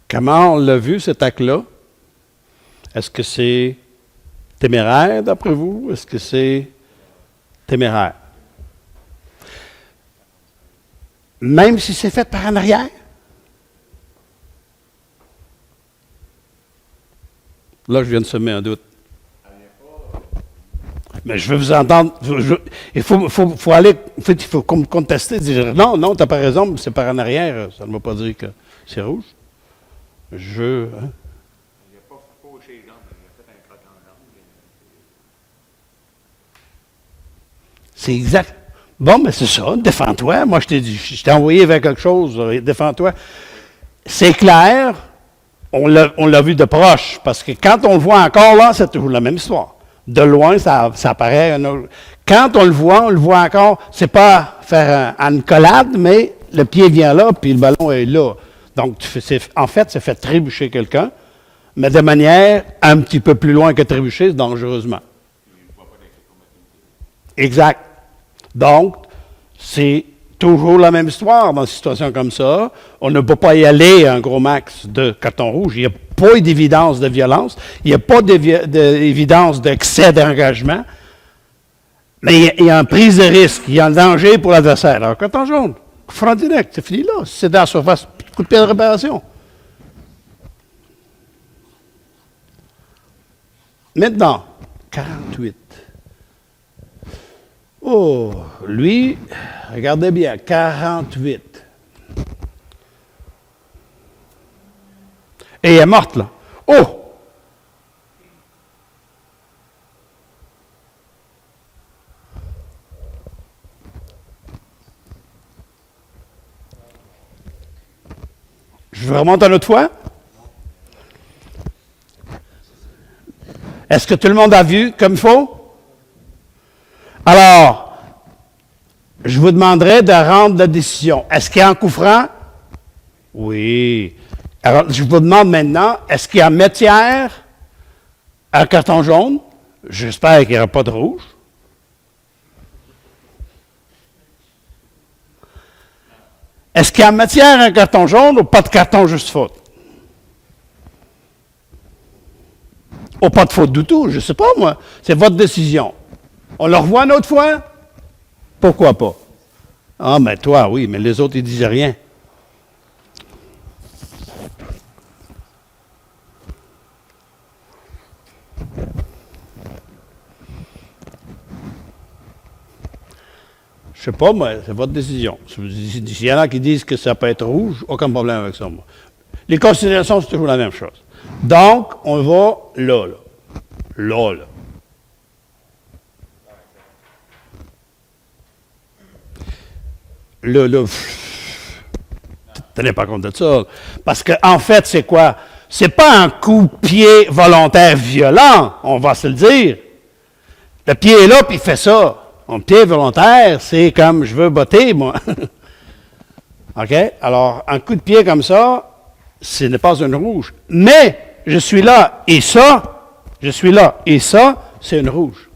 Comment on l'a vu, cet acte-là? Est-ce que c'est téméraire, d'après vous? Est-ce que c'est téméraire? Même si c'est fait par en arrière? Là, je viens de semer un doute. Mais je veux vous entendre. Il faut aller. En fait, il faut contester, dire non, non, tu n'as pas raison, c'est par en arrière. Ça ne veut pas dire que c'est rouge. Hein? Il n'a pas fauché les jambes, il a fait un croc en jambe. C'est exact. Bon, mais c'est ça, défends-toi. Moi, je t'ai envoyé vers quelque chose, défends-toi. C'est clair, on l'a vu de proche, parce que quand on le voit encore là, c'est toujours la même histoire. De loin, ça paraît un autre. Quand on le voit encore, c'est pas faire une collade, mais le pied vient là, puis le ballon est là. Donc, en fait, c'est fait trébucher quelqu'un, mais de manière un petit peu plus loin que trébucher, dangereusement. Exact. Donc, c'est toujours la même histoire dans une situation comme ça. On ne peut pas y aller à un gros max de carton rouge. Il n'y a pas d'évidence de violence. Il n'y a pas d'évidence d'excès d'engagement. Mais il y a une prise de risque. Il y a un danger pour l'adversaire. Alors, carton jaune, franc direct, c'est fini là. C'est dans la surface, coup de pied de réparation. Maintenant, 48. Oh, lui, regardez bien, 48. Et elle est morte, là. Oh! Je remonte une autre fois. Est-ce que tout le monde a vu comme il faut? Alors, je vous demanderai de rendre la décision. Est-ce qu'il y a un coup franc? Oui. Alors, je vous demande maintenant, est-ce qu'il y a matière à un carton jaune? J'espère qu'il n'y aura pas de rouge. Est-ce qu'il y a matière à un carton jaune ou pas de carton juste faute? Ou pas de faute du tout, je ne sais pas moi. C'est votre décision. On le revoit une autre fois? Pourquoi pas? Ah, mais toi, oui, mais les autres, ils ne disent rien. Je sais pas, moi, c'est votre décision. S'il y en a qui disent que ça peut être rouge, aucun problème avec ça, moi. Les considérations, c'est toujours la même chose. Donc, on va là, là. Là, là. Là, tenez pas compte de ça. Parce qu'en fait, c'est quoi? C'est pas un coup de pied volontaire violent, on va se le dire. Le pied est là, puis il fait ça. Mon pied volontaire, c'est comme je veux botter, moi. OK? Alors, un coup de pied comme ça, ce n'est pas une rouge. Mais, je suis là, et ça, je suis là, et ça, c'est une rouge.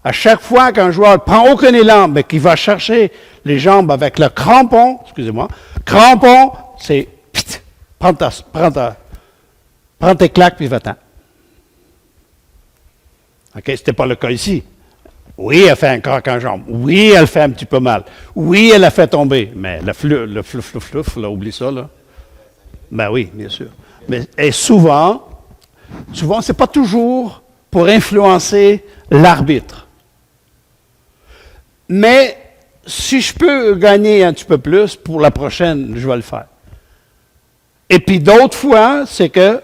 À chaque fois qu'un joueur prend aucun élan, mais qu'il va chercher les jambes avec le crampon, excusez-moi, crampon, c'est prends tes claques puis va-t'en. OK, ce n'était pas le cas ici. Oui, elle fait un croc en jambe. Oui, elle fait un petit peu mal. Oui, elle a fait tomber. Mais le flouf, là, oublie ça, là. Ben oui, bien sûr. Mais et souvent, c'est pas toujours pour influencer l'arbitre. Mais si je peux gagner un petit peu plus, pour la prochaine, je vais le faire. Et puis d'autres fois, c'est que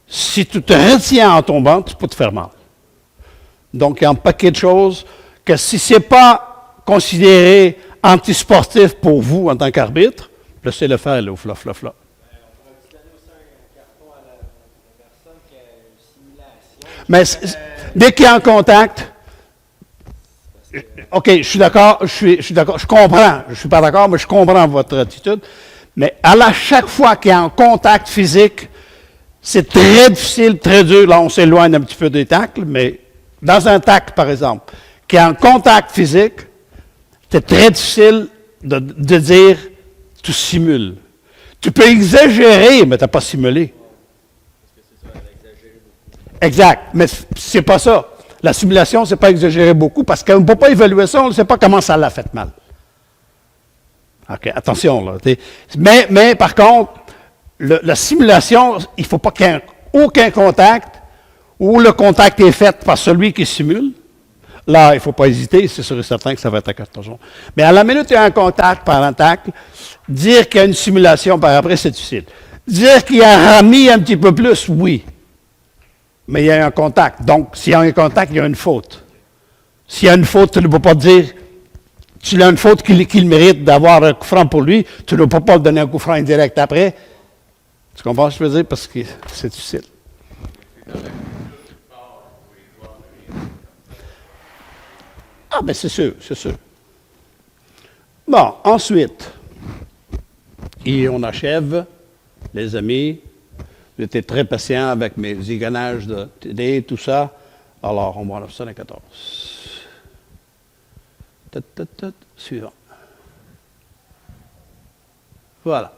si tu te retiens en tombant, tu peux te faire mal. Donc, il y a un paquet de choses que si ce n'est pas considéré antisportif pour vous en tant qu'arbitre, laissez-le faire, là, fla. On pourrait donner aussi un carton à la personne qui a une simulation. Mais dès qu'il y a un contact, OK, je suis d'accord, je comprends. Je ne suis pas d'accord, mais je comprends votre attitude. Mais chaque fois qu'il y a un contact physique, c'est très difficile, très dur. Là, on s'éloigne un petit peu des tacles, mais dans un tacle, par exemple, qui a un contact physique, c'est très difficile de dire tu simules. Tu peux exagérer, mais tu n'as pas simulé. Exact, mais c'est pas ça. La simulation, c'est pas exagérer beaucoup, parce qu'on ne peut pas évaluer ça, on ne sait pas comment ça l'a fait mal. OK, attention, là. Mais par contre, la simulation, il ne faut pas qu'il y ait aucun contact, ou le contact est fait par celui qui simule. Là, il ne faut pas hésiter, c'est sûr et certain que ça va être un carton jaune. Mais à la minute où il y a un contact par un tacle, dire qu'il y a une simulation par après, c'est difficile. Dire qu'il y a remis un petit peu plus, oui. Mais il y a un contact. Donc, s'il y a un contact, il y a une faute. S'il y a une faute, tu ne peux pas dire, s'il a une faute qu'il mérite d'avoir un coup franc pour lui, tu ne peux pas le donner un coup franc indirect après. Tu comprends ce que je veux dire? Parce que c'est difficile. Ah, ben c'est sûr, c'est sûr. Bon, ensuite, et on achève, les amis. J'étais très patient avec mes zigonnages de TD, tout ça. Alors, on va en 1974. Suivant. Voilà.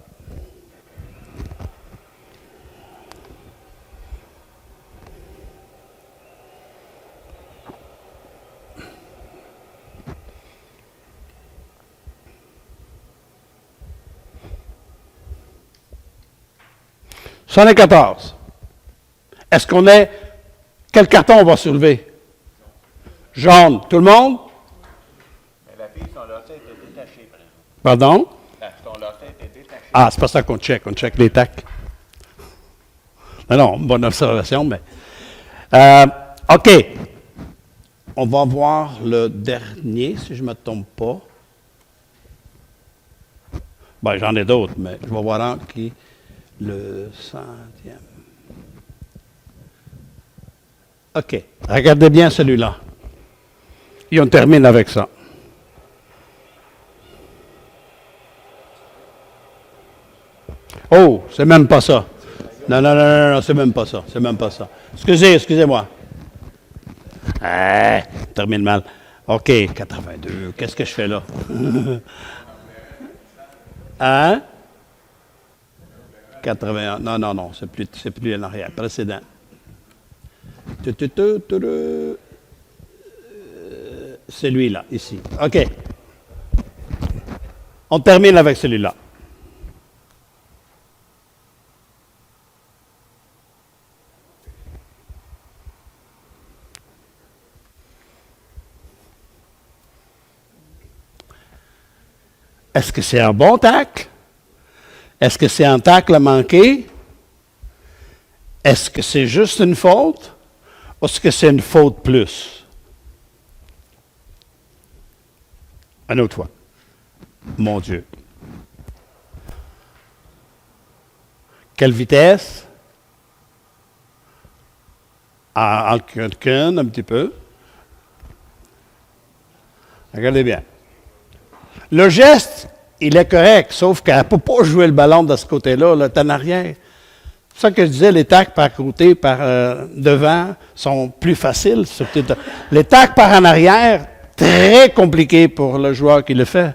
C'en est 14. Est-ce qu'on est... Quel carton on va soulever? Jaune. Tout le monde? Mais la fille, son lacet était détaché, par exemple. Pardon? Son lacet était détaché. Ah, c'est pas ça qu'on check. On check les tacs. Non, bonne observation, mais... OK. On va voir le dernier, si je ne me trompe pas. Ben, j'en ai d'autres, mais je vais voir un qui... Le 100e. OK. Regardez bien celui-là. Et on termine avec ça. Oh, c'est même pas ça. Non, c'est même pas ça. C'est même pas ça. Excusez-moi. Termine mal. OK, 82. Qu'est-ce que je fais là? Hein? 81. Non, c'est plus en arrière. Précédent. Celui-là, ici. OK. On termine avec celui-là. Est-ce que c'est un bon tacle? Est-ce que c'est un tacle manqué? Est-ce que c'est juste une faute? Ou est-ce que c'est une faute plus? Une autre fois. Mon Dieu. Quelle vitesse? En quelqu'un, un petit peu. Regardez bien. Le geste, il est correct, sauf qu'elle ne peut pas jouer le ballon de ce côté-là, là, t'es en arrière. C'est ça que je disais, les tacles par côté, par devant, sont plus faciles. Les tacles par en arrière, très compliqué pour le joueur qui le fait.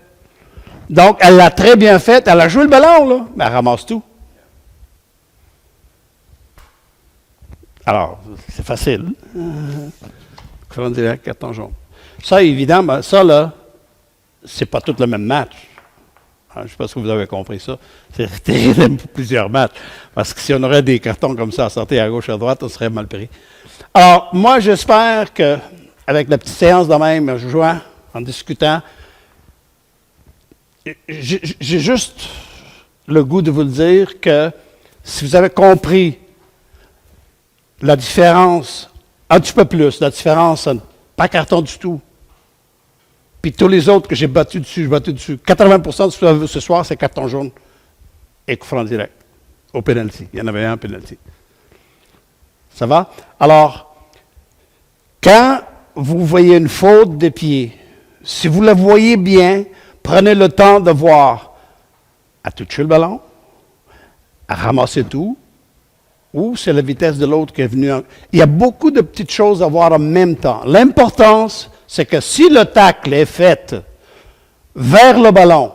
Donc, elle l'a très bien fait. Elle a joué le ballon, là, mais elle ramasse tout. Alors, c'est facile. Comment dire, carton jaune. Ça, évidemment, ça, là, c'est pas tout le même match. Je ne sais pas si vous avez compris ça. C'est terrible pour plusieurs matchs. Parce que si on aurait des cartons comme ça à sortir à gauche et à droite, on serait mal pris. Alors, moi, j'espère qu'avec la petite séance de même, en jouant, en discutant, j'ai juste le goût de vous le dire que si vous avez compris la différence, un petit peu plus, la différence entre pas carton du tout, puis tous les autres que j'ai battus dessus, 80% de ce soir, c'est carton jaune et coup franc direct, au pénalty. Il y en avait un pénalty. Ça va? Alors, quand vous voyez une faute de pied, si vous la voyez bien, prenez le temps de voir à toucher le ballon, à ramasser tout, ou c'est la vitesse de l'autre qui est venue. Il y a beaucoup de petites choses à voir en même temps. L'importance, c'est que si le tacle est fait vers le ballon,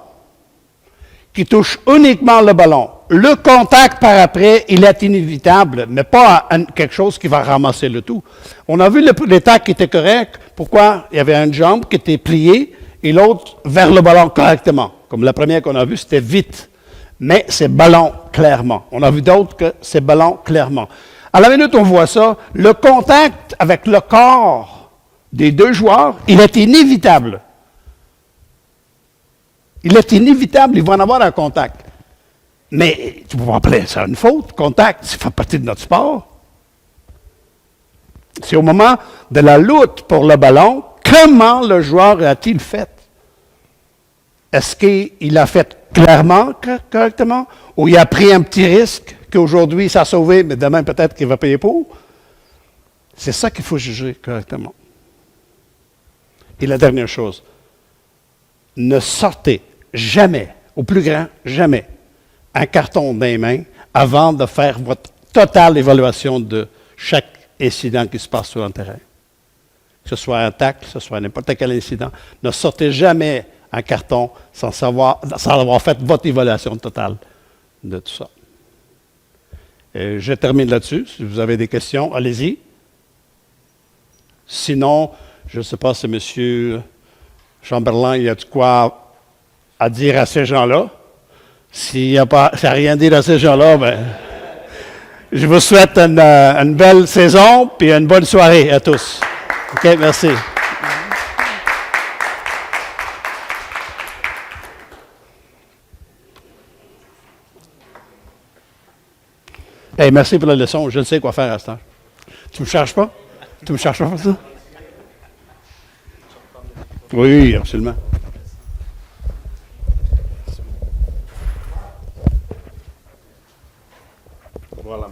qui touche uniquement le ballon, le contact par après, il est inévitable, mais pas quelque chose qui va ramasser le tout. On a vu les tacles qui étaient corrects. Pourquoi? Il y avait une jambe qui était pliée et l'autre vers le ballon correctement. Comme la première qu'on a vue, c'était vite. Mais c'est ballon clairement. On a vu d'autres que c'est ballon clairement. À la minute où on voit ça, le contact avec le corps des deux joueurs, il est inévitable. Il est inévitable, il va en avoir un contact. Mais tu ne peux pas appeler ça une faute. Contact, ça fait partie de notre sport. C'est au moment de la lutte pour le ballon, comment le joueur a-t-il fait? Est-ce qu'il a fait clairement, correctement, ou il a pris un petit risque qu'aujourd'hui, ça a sauvé, mais demain, peut-être qu'il va payer pour. C'est ça qu'il faut juger correctement. Et la dernière chose, ne sortez jamais, au plus grand, jamais, un carton dans les mains avant de faire votre totale évaluation de chaque incident qui se passe sur un terrain. Que ce soit un tacle, que ce soit n'importe quel incident. Ne sortez jamais un carton sans avoir fait votre évaluation totale de tout ça. Et je termine là-dessus. Si vous avez des questions, allez-y. Sinon, je ne sais pas si M. Chamberlain, il y a de quoi à dire à ces gens-là. S'il n'y a rien à dire à ces gens-là, ben, je vous souhaite une belle saison et une bonne soirée à tous. OK, merci. Hey, merci pour la leçon. Je ne sais quoi faire à ce temps. Tu ne me charges pas? Tu me charges pas pour ça? Oui, absolument. Voilà.